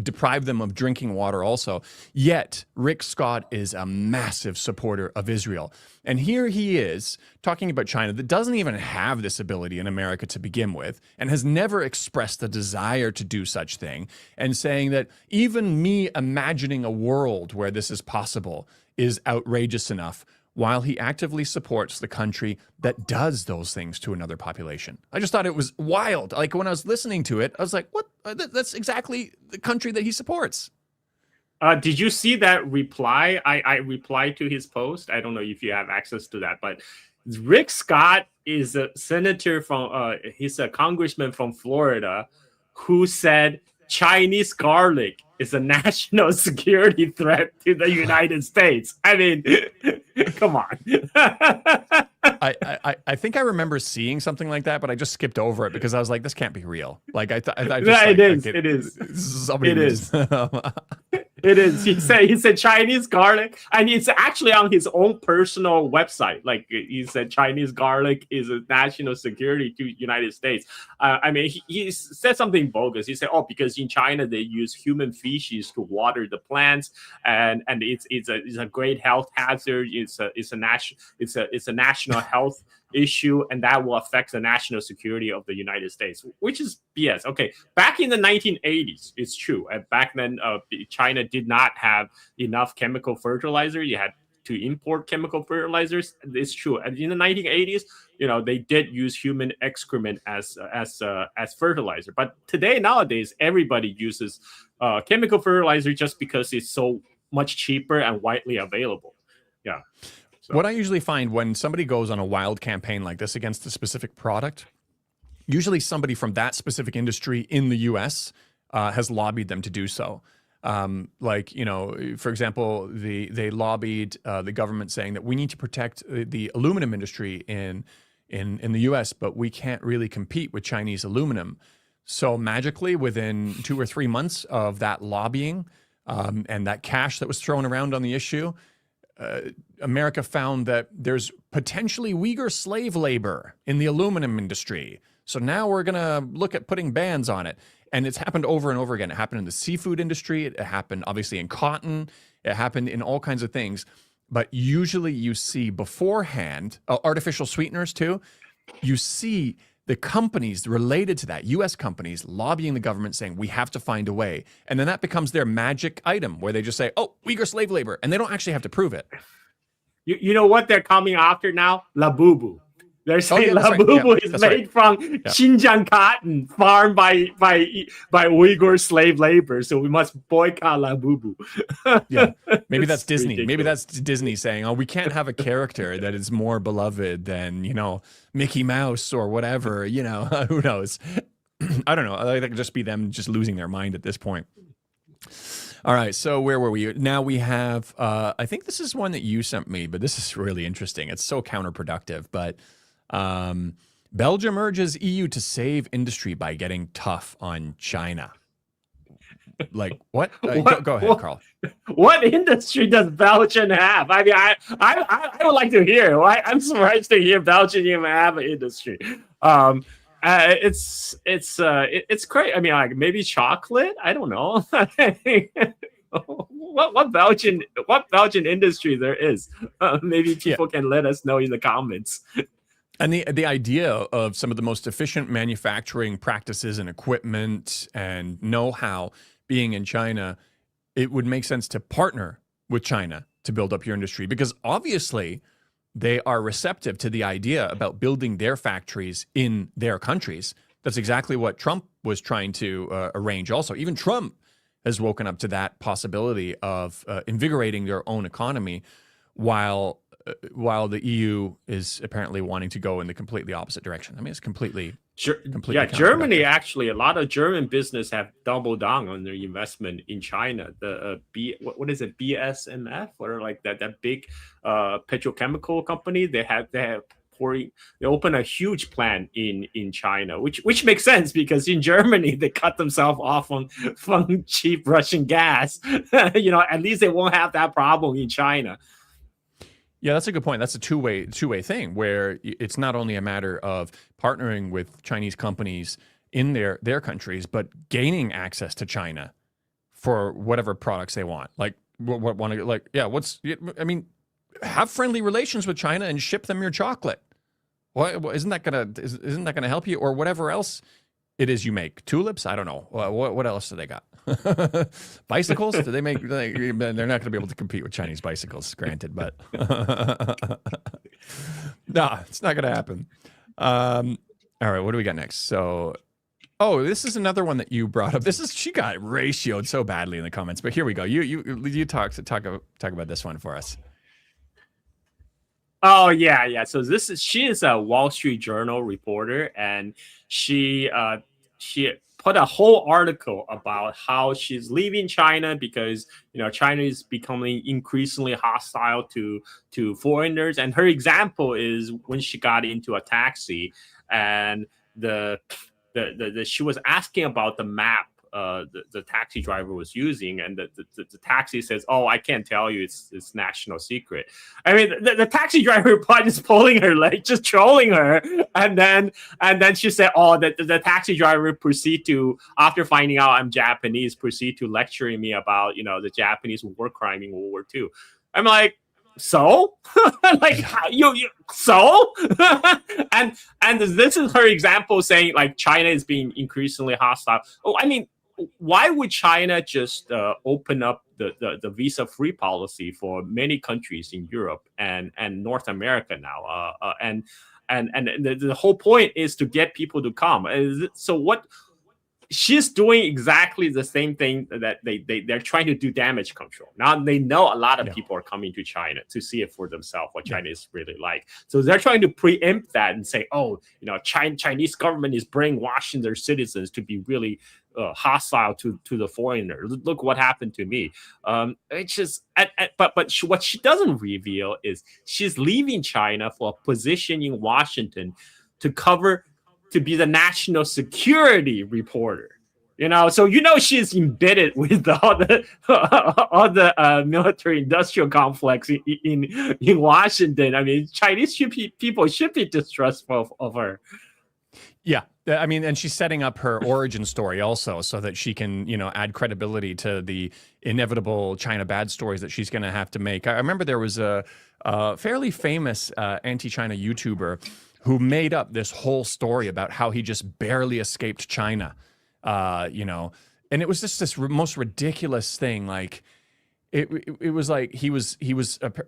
A: deprive them of drinking water also. Yet, Rick Scott is a massive supporter of Israel. And here he is talking about China that doesn't even have this ability in America to begin with and has never expressed the desire to do such thing, and saying that even me imagining a world where this is possible is outrageous enough, while he actively supports the country that does those things to another population. I just thought it was wild. Like, when I was listening to it, I was like, what? That's exactly the country that he supports.
B: Did you see that reply? I replied to his post. I don't know if you have access to that, but Rick Scott is a senator from, he's a congressman from Florida who said Chinese garlic is a national security threat to the United States. I mean, come on.
A: I think I remember seeing something like that, but I just skipped over it because I was like, this can't be real. Like, I just,
B: it is. It is. He said Chinese garlic, and it's actually on his own personal website. Like, he said Chinese garlic is a national security to United States. I mean, he said something bogus. He said, because in China they use human feces to water the plants, and it's a great health hazard. It's a national health issue, and that will affect the national security of the United States, which is BS. Okay, back in the 1980s, it's true. And back then, China did not have enough chemical fertilizer. You had to import chemical fertilizers. It's true. And in the 1980s, they did use human excrement as fertilizer. But nowadays, everybody uses chemical fertilizer just because it's so much cheaper and widely available. Yeah. So.
A: What I usually find when somebody goes on a wild campaign like this against a specific product, usually somebody from that specific industry in the U.S. Has lobbied them to do so. For example, they lobbied the government saying that we need to protect the aluminum industry in the U.S., but we can't really compete with Chinese aluminum. So magically, within 2 or 3 months of that lobbying and that cash that was thrown around on the issue, America found that there's potentially Uyghur slave labor in the aluminum industry. So now we're going to look at putting bans on it. And it's happened over and over again. It happened in the seafood industry. It happened, obviously, in cotton. It happened in all kinds of things. But usually you see beforehand, artificial sweeteners too, you see the companies related to that, U.S. companies, lobbying the government saying, we have to find a way. And then that becomes their magic item where they just say, Uyghur slave labor. And they don't actually have to prove it.
B: You know what they're coming after now? Labubu. They're saying Labubu is made from Xinjiang cotton farmed by Uyghur slave labor. So we must boycott Labubu.
A: Yeah, maybe that's Disney. Ridiculous. Maybe that's Disney saying, we can't have a character that is more beloved than, Mickey Mouse or whatever, who knows? I don't know. I think it could just be them just losing their mind at this point. All right, so where were we? Now we have, I think this is one that you sent me, but this is really interesting. It's so counterproductive, but Belgium urges EU to save industry by getting tough on China. Like what? Go ahead, Carl.
B: What industry does Belgium have? I mean, I would like to hear. I'm surprised to hear Belgium even have an industry. It's great. I mean, like maybe chocolate. I don't know. what Belgian industry there is? Maybe people can let us know in the comments.
A: And the idea of some of the most efficient manufacturing practices and equipment and know-how being in China, it would make sense to partner with China to build up your industry, because obviously they are receptive to the idea about building their factories in their countries. That's exactly what Trump was trying to arrange also. Even Trump has woken up to that possibility of invigorating their own economy while the EU is apparently wanting to go in the completely opposite direction. I mean, it's completely
B: Germany, actually, a lot of German business have doubled down on their investment in China. The what is it, BSMF, or like that big petrochemical company? They open a huge plant in China, which makes sense, because in Germany they cut themselves off from cheap Russian gas. At least they won't have that problem in China.
A: Yeah, that's a good point. That's a two-way thing, where it's not only a matter of partnering with Chinese companies in their countries, but gaining access to China for whatever products they want. Like have friendly relations with China and ship them your chocolate. Isn't that gonna help you, or whatever else it is you make? Tulips? I don't know. What else do they got? Bicycles? Do they make? They're not going to be able to compete with Chinese bicycles, granted, but no, it's not going to happen. All right, what do we got next? So, this is another one that you brought up. She got ratioed so badly in the comments, but here we go. You talk about this one for us.
B: Oh yeah. So she is a Wall Street Journal reporter, and she put a whole article about how she's leaving China because China is becoming increasingly hostile to foreigners. And her example is when she got into a taxi, and she was asking about the map the taxi driver was using, and the taxi says, "Oh, I can't tell you, it's national secret." I mean, the taxi driver probably just pulling her leg, just trolling her, and then she said, "Oh," the taxi driver proceed to, after finding out I'm Japanese, proceed to lecturing me about the Japanese war crime in World War II. I'm like, so like so and this is her example, saying like China is being increasingly hostile. I mean, why would China just open up the visa-free policy for many countries in Europe and North America now? And the whole point is to get people to come. So what? She's doing exactly the same thing that they're trying to do, damage control. Now they know a lot of people are coming to China to see it for themselves, what China is really like. So they're trying to preempt that and say, Chinese government is brainwashing their citizens to be really hostile to the foreigner. Look what happened to me. It's just, but what she doesn't reveal is she's leaving China for a position in Washington to be the national security reporter, so she's embedded with all the military industrial complex in Washington. I mean, Chinese people should be distrustful of her.
A: Yeah, I mean, and she's setting up her origin story also, so that she can add credibility to the inevitable China bad stories that she's going to have to make. I remember there was a fairly famous anti-China YouTuber who made up this whole story about how he just barely escaped China, and it was just this most ridiculous thing. Like, it was like he was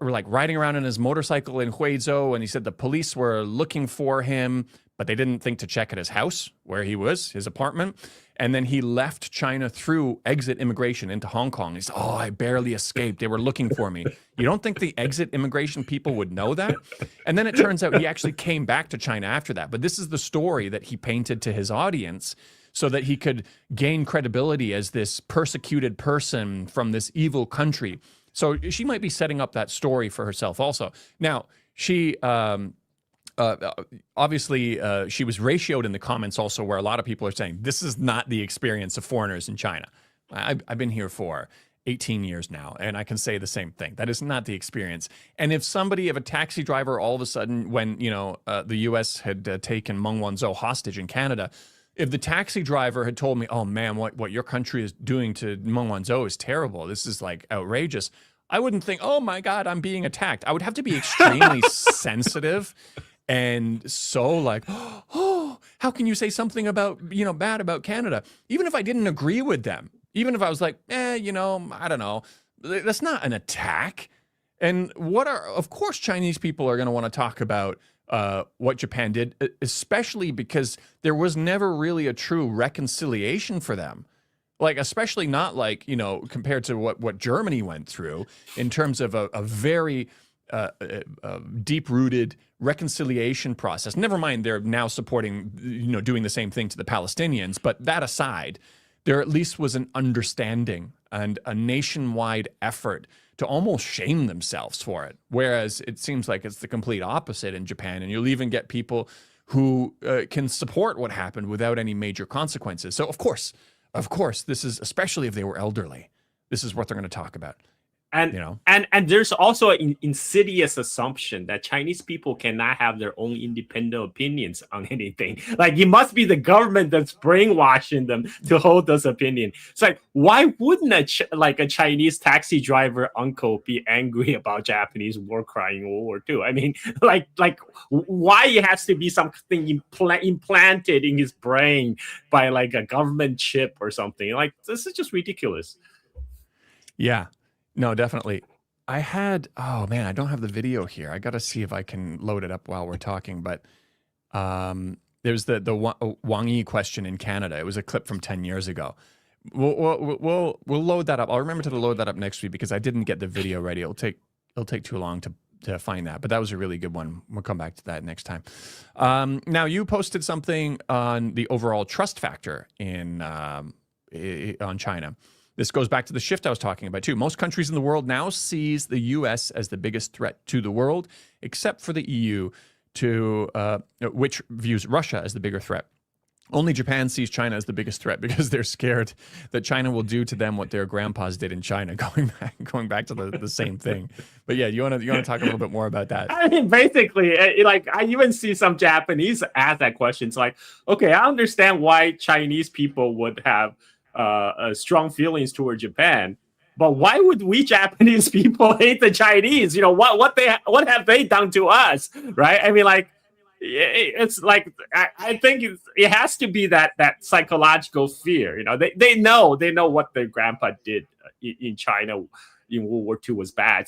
A: like riding around in his motorcycle in Huizhou, and he said the police were looking for him, but they didn't think to check at his house where he was, his apartment. And then he left China through exit immigration into Hong Kong. He said, "Oh, I barely escaped. They were looking for me." You don't think the exit immigration people would know that? And then it turns out he actually came back to China after that. But this is the story that he painted to his audience so that he could gain credibility as this persecuted person from this evil country. So she might be setting up that story for herself also. Now, she obviously, she was ratioed in the comments also, where a lot of people are saying this is not the experience of foreigners in China. I've been here for 18 years now, and I can say the same thing. That is not the experience. And if a taxi driver, all of a sudden, when the U.S. had taken Meng Wanzhou hostage in Canada, if the taxi driver had told me, "Oh man, what your country is doing to Meng Wanzhou is terrible. This is like outrageous," I wouldn't think, "Oh my God, I'm being attacked." I would have to be extremely sensitive and so like, "Oh, how can you say something about bad about Canada?" Even if I didn't agree with them. Even if I was like, I don't know, that's not an attack. And of course, Chinese people are going to want to talk about what Japan did, especially because there was never really a true reconciliation for them. Like, especially not like, compared to what Germany went through in terms of a very deep-rooted reconciliation process. Never mind, they're now supporting, doing the same thing to the Palestinians. But that aside, there at least was an understanding and a nationwide effort to almost shame themselves for it. Whereas it seems like it's the complete opposite in Japan. And you'll even get people who can support what happened without any major consequences. So, of course, this is, especially if they were elderly, this is what they're going to talk about.
B: And and there's also an insidious assumption that Chinese people cannot have their own independent opinions on anything. Like, it must be the government that's brainwashing them to hold this opinion. It's like, why wouldn't a Chinese taxi driver uncle be angry about Japanese war crime in World War II? I mean, like why it has to be something implanted in his brain by like a government chip or something? Like, this is just ridiculous.
A: Yeah. No, definitely. I don't have the video here. I got to see if I can load it up while we're talking. But there's the Wang Yi question in Canada. It was a clip from 10 years ago. We'll load that up. I'll remember to load that up next week because I didn't get the video ready. It'll take too long to find that. But that was a really good one. We'll come back to that next time. Now, you posted something on the overall trust factor on China. This goes back to the shift I was talking about, too. Most countries in the world now sees the U.S. as the biggest threat to the world, except for the EU, which views Russia as the bigger threat. Only Japan sees China as the biggest threat because they're scared that China will do to them what their grandpas did in China, going back to the same thing. But yeah, you want to talk a little bit more about that?
B: I mean, basically, I even see some Japanese ask that question. It's like, okay, I understand why Chinese people would have strong feelings toward Japan, but why would we Japanese people hate the Chinese? What have they done to us, right? I mean, like, it's like I think it has to be that psychological fear. They know what their grandpa did in China in World War II was bad.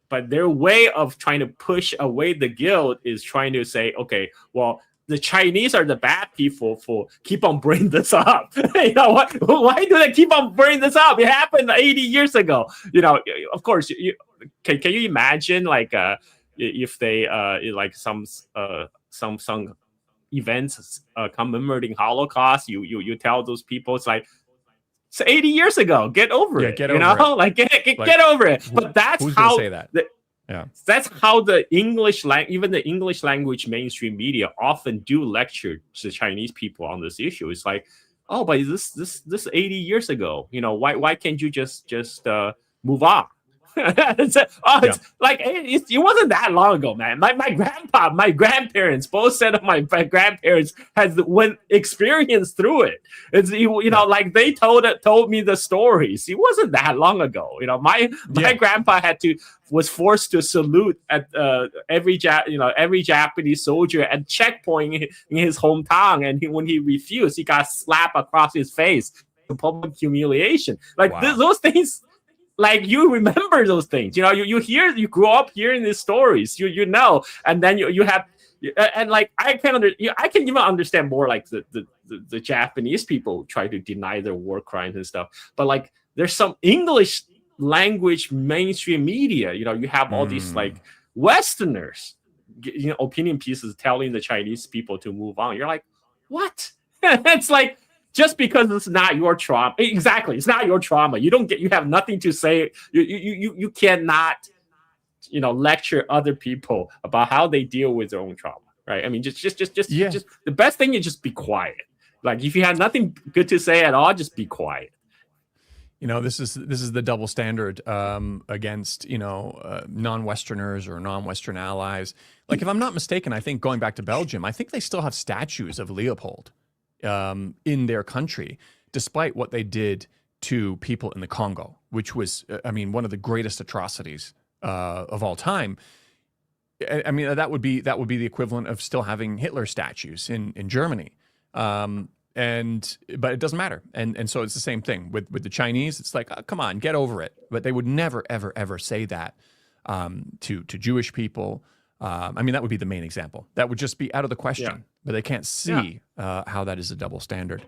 B: But their way of trying to push away the guilt is trying to say, okay, well, the Chinese are the bad people for keep on bringing this up. What? Why do they keep on bringing this up? It happened 80 years ago. Of course, can you imagine if they like some events commemorating Holocaust? You tell those people it's 80 years ago. Get over it.
A: Get over it.
B: Get over it. But that's
A: who's
B: how
A: gonna say that. Yeah,
B: that's how the even the English language mainstream media often do lecture to Chinese people on this issue. It's like, oh, but this 80 years ago, why can't you just move on? It wasn't that long ago, man. My grandpa, my grandparents, both set of my grandparents has went experience through it. It's like they told me the stories. It wasn't that long ago. My grandpa was forced to salute at every Japanese soldier at checkpoint in his hometown, and when he refused, he got slapped across his face. Public humiliation. Those things. Like, you remember those things, you grow up hearing these stories, and then you have, and like I can even understand more like the Japanese people try to deny their war crimes and stuff, but like there's some English language mainstream media, you have all these like Westerners, opinion pieces telling the Chinese people to move on. You're like, what? It's like, just because it's not your trauma, exactly, it's not your trauma. You have nothing to say. You cannot lecture other people about how they deal with their own trauma, right? I mean, just the best thing is just be quiet. Like if you have nothing good to say at all, just be quiet.
A: This is the double standard against non-Westerners or non-Western allies. Like if I'm not mistaken, I think going back to Belgium, I think they still have statues of Leopold in their country, despite what they did to people in the Congo, which was, one of the greatest atrocities of all time. I mean, that would be the equivalent of still having Hitler statues in Germany. But it doesn't matter. And so it's the same thing with the Chinese. It's like, oh, come on, get over it. But they would never, ever, ever say that to Jewish people. That would be the main example. That would just be out of the question. Yeah. But they can't see how that is a double standard.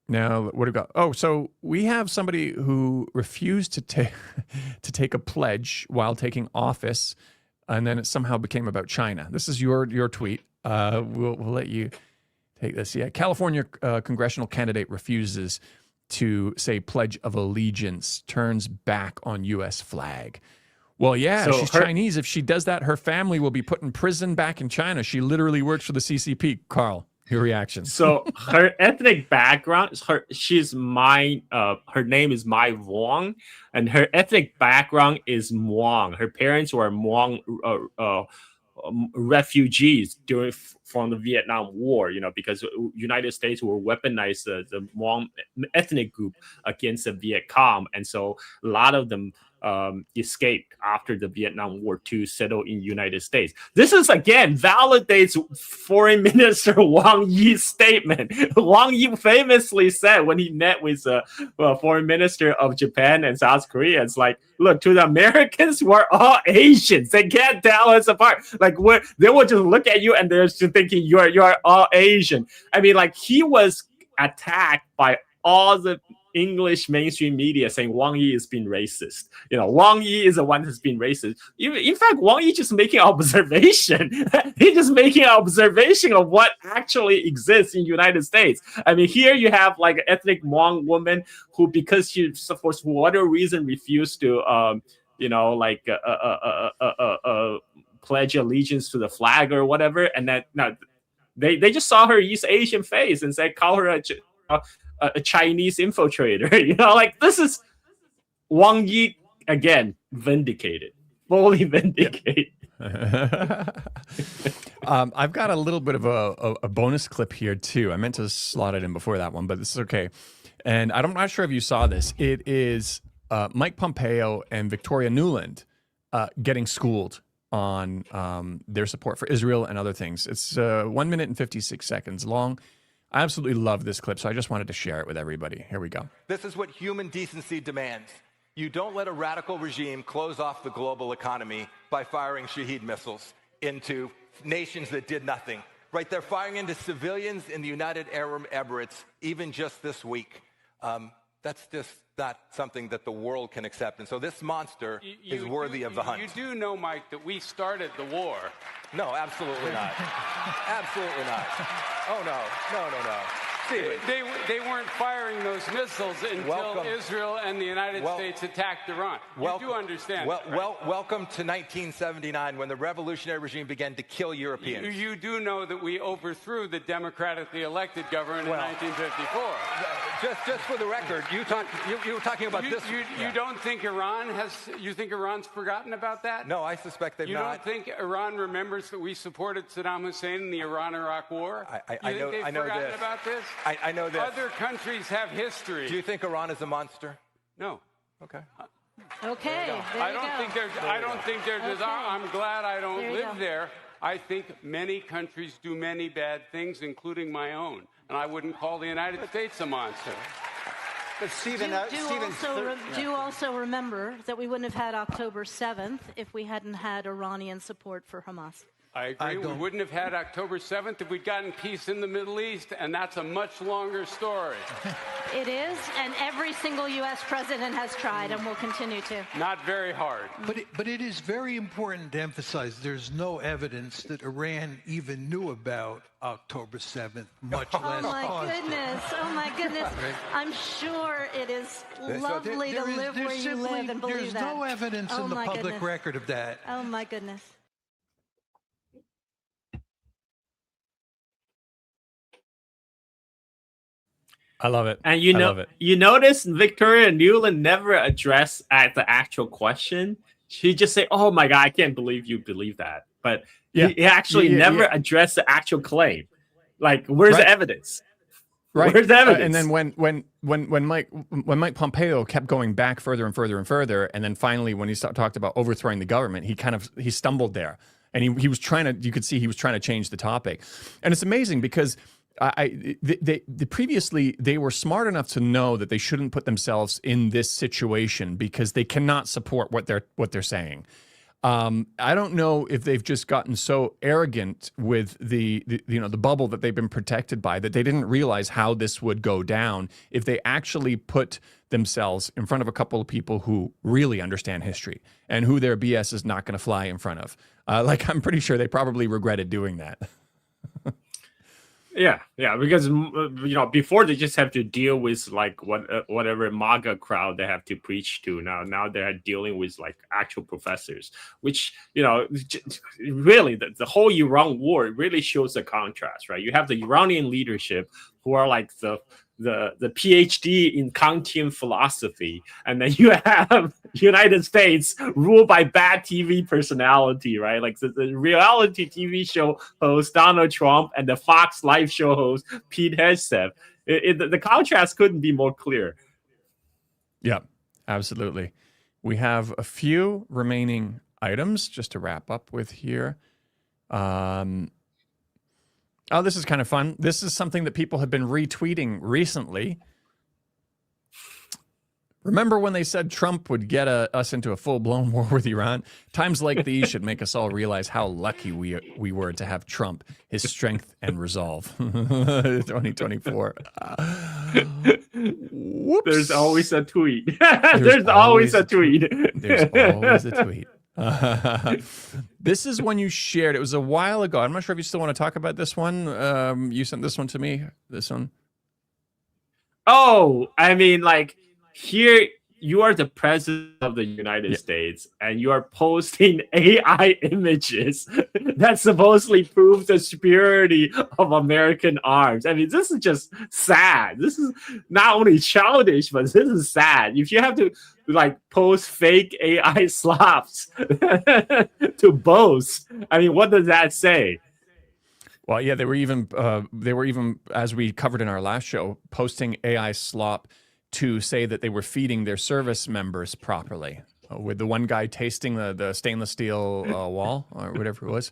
A: Now, what do we got? Oh, so we have somebody who refused to take a pledge while taking office, and then it somehow became about China. This is your tweet. We'll let you take this. Yeah, California congressional candidate refuses to say Pledge of Allegiance, turns back on U.S. flag. Well, yeah, so she's Chinese. If she does that, her family will be put in prison back in China. She literally works for the CCP. Carl, your reaction?
B: So her ethnic background, her name is Mai Wong, and her ethnic background is Hmong. Her parents were Hmong refugees from the Vietnam War, because United States will weaponize the Hmong ethnic group against the Viet Cong, and so a lot of them escaped after the Vietnam War to settle in United States. This is again validates Foreign Minister Wang Yi's statement. Wang Yi famously said when he met with Foreign Minister of Japan and South Korea, it's like, look, to the Americans, we're all Asians. They can't tell us apart. Like they will just look at you and they're just thinking you're all Asian. I mean, like he was attacked by all the English mainstream media saying Wang Yi is being racist. Wang Yi is the one who's been racist. In fact, Wang Yi just making observation. He's just making an observation of what actually exists in the United States. I mean, here you have like an ethnic Hmong woman who, because she for whatever reason refused to, pledge allegiance to the flag or whatever, and that they just saw her East Asian face and said, call her a Chinese infiltrator. This is Wang Yi again vindicated, fully vindicated.
A: I've got a little bit of a bonus clip here too. I meant to slot it in before that one, but this is okay. And I'm not sure if you saw this. It is Mike Pompeo and Victoria Nuland getting schooled on their support for Israel and other things. It's 1 minute and 56 seconds long. I absolutely love this clip, so I just wanted to share it with everybody. Here we go.
L: This is what human decency demands. You don't let a radical regime close off the global economy by firing Shahed missiles into nations that did nothing. Right? They're firing into civilians in the United Arab Emirates, even just this week. That's just not something that the world can accept. And so this monster is worthy of the hunt.
M: You do know, Mike, that we started the war.
L: No, absolutely not. Absolutely not. Oh, no.
M: They weren't firing those missiles until Israel and the United States attacked Iran. You do understand.
L: Welcome to 1979, when the revolutionary regime began to kill Europeans.
M: You do know that we overthrew the democratically elected government in 1954.
L: Just for the record, you were talking about this.
M: You don't think Iran has? You think Iran's forgotten about that?
L: No, I suspect they've not.
M: You don't think Iran remembers that we supported Saddam Hussein in the Iran-Iraq War?
L: I know
M: forgotten about this?
L: I know this.
M: Other countries have history.
L: Do you think Iran is a monster?
M: No.
L: Okay.
N: Okay.
M: I don't think they're.
N: Okay.
M: I'm glad I don't live there. I think many countries do many bad things, including my own, and I wouldn't call the United States a monster.
N: But Stephen, do you also remember that we wouldn't have had October 7th if we hadn't had Iranian support for Hamas?
M: I agree. We wouldn't have had October 7th if we'd gotten peace in the Middle East, and that's a much longer story.
N: It is, and every single U.S. president has tried and will continue to.
M: Not very hard.
O: But it is very important to emphasize there's no evidence that Iran even knew about October 7th, much less
N: Oh my
O: caused it.
N: goodness! Oh my goodness!
O: Right.
N: I'm sure it is lovely to live where you live and believe
O: There's
N: that.
O: no evidence
N: Oh
O: in the
N: my
O: public
N: goodness.
O: record of that.
N: Oh my goodness!
A: I love it.
B: And you
A: I
B: know,
A: love it.
B: you notice Victoria Nuland never addressed the actual question. She just say, "Oh my God, I can't believe you believe that." But he actually never addressed the actual claim. Like, where's the evidence?
A: Right.
B: Where's the evidence?
A: And then when Mike Pompeo kept going back further and further and further, and then finally when he talked about overthrowing the government, he stumbled there, and he was trying to. You could see he was trying to change the topic, and it's amazing because. Previously they were smart enough to know that they shouldn't put themselves in this situation because they cannot support what they're saying. I don't know if they've just gotten so arrogant with the bubble that they've been protected by that they didn't realize how this would go down if they actually put themselves in front of a couple of people who really understand history and who their BS is not going to fly in front of. I'm pretty sure they probably regretted doing that.
B: Yeah, because before they just have to deal with like whatever MAGA crowd they have to preach to. Now they're dealing with like actual professors, which really the whole Iran war really shows the contrast, right? You have the Iranian leadership who are like the PhD in Kantian philosophy, and then you have United States ruled by bad TV personality, right? Like the reality TV show host Donald Trump and the Fox Live show host Pete Hegseth. The contrast couldn't be more clear.
A: Yeah, absolutely. We have a few remaining items just to wrap up with here. Oh, this is kind of fun. This is something that people have been retweeting recently. Remember when they said Trump would get us into a full-blown war with Iran? Times like these should make us all realize how lucky we were to have Trump, his strength and resolve. 2024. Whoops.
B: There's always a tweet. There's always a tweet.
A: There's always a tweet. This is one you shared. It was a while ago. I'm not sure if you still want to talk about this one. You sent this one to me. This one.
B: Oh, I mean, like here you are the president of the United States, and you are posting AI images that supposedly prove the superiority of American arms. I mean, this is just sad. This is not only childish, but this is sad. If you have to like post fake AI slops to boast, I mean, what does that say?
A: Well, yeah, they were even, as we covered in our last show, posting AI slop to say that they were feeding their service members properly. With the one guy tasting the stainless steel wall or whatever it was.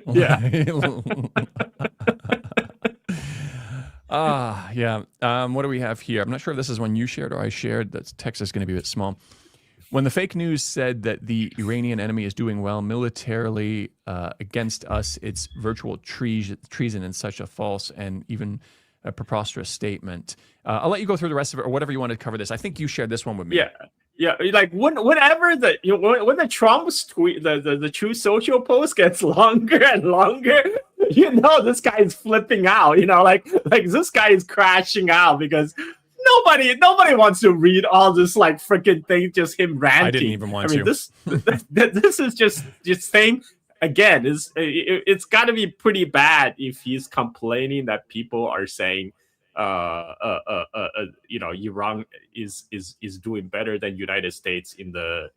B: Yeah.
A: Yeah. What do we have here? I'm not sure if this is one you shared or I shared. That text is going to be a bit small. When the fake news said that the Iranian enemy is doing well militarily against us, it's virtual treason and such a false and even a preposterous statement. I'll let you go through the rest of it or whatever you want to cover this. I think you shared this one with me.
B: Yeah. Like whenever when the Trump's tweet, the True Social post gets longer and longer, this guy is flipping out. Like this guy is crashing out because nobody wants to read all this like freaking thing, just him ranting.
A: I didn't even want to.
B: This is just saying again. It's got to be pretty bad if he's complaining that people are saying, Iran is doing better than United States in the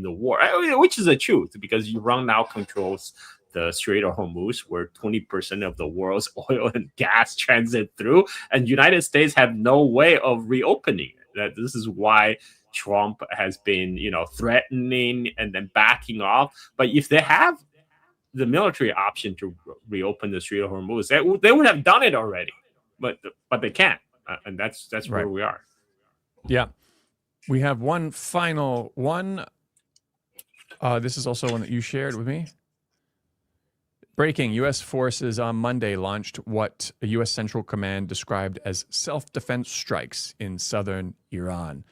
B: war, which is the truth because Iran now controls the Strait of Hormuz, where 20% of the world's oil and gas transit through, and United States have no way of reopening it. That this is why Trump has been, threatening and then backing off. But if they have the military option to reopen the Strait of Hormuz, they would have done it already. But they can't, and that's right. Where we are.
A: Yeah, we have one final one. This is also one that you shared with me. Breaking, U.S. forces on Monday launched what a U.S. Central Command described as self-defense strikes in southern Iran.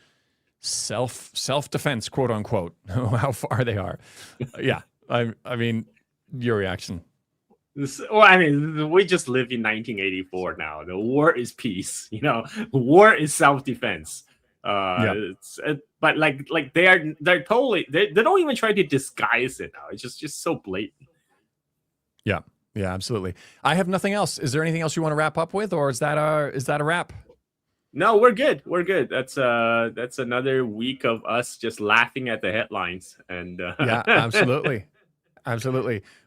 A: Self-defense, quote unquote, how far they are. Yeah, I mean, your reaction.
B: Well, I mean, we just live in 1984 now. The war is peace. War is self-defense. But like they're totally they don't even try to disguise it now. It's just so blatant.
A: Yeah, absolutely. I have nothing else. Is there anything else you want to wrap up with, or is that a wrap?
B: No, we're good. We're good. That's another week of us just laughing at the headlines. And
A: yeah, absolutely.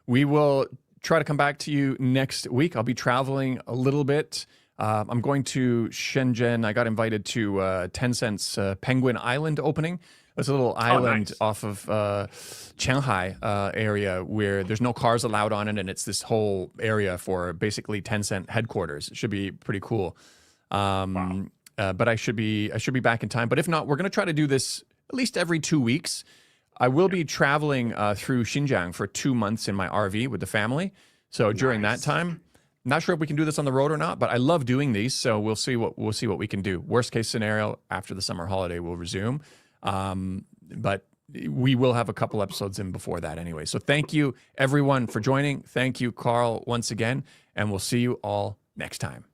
A: We will try to come back to you next week. I'll be traveling a little bit. I'm going to Shenzhen. I got invited to Tencent's Penguin Island opening. It's a little island off of Shanghai area where there's no cars allowed on it, and it's this whole area for basically Tencent headquarters. It should be pretty cool. But I should be back in time. But if not, we're going to try to do this at least every 2 weeks. I will be traveling through Xinjiang for 2 months in my RV with the family. So during that time, not sure if we can do this on the road or not, but I love doing these. So we'll see what we can do. Worst case scenario, after the summer holiday, we'll resume. But we will have a couple episodes in before that anyway. So thank you everyone for joining. Thank you, Carl, once again, and we'll see you all next time.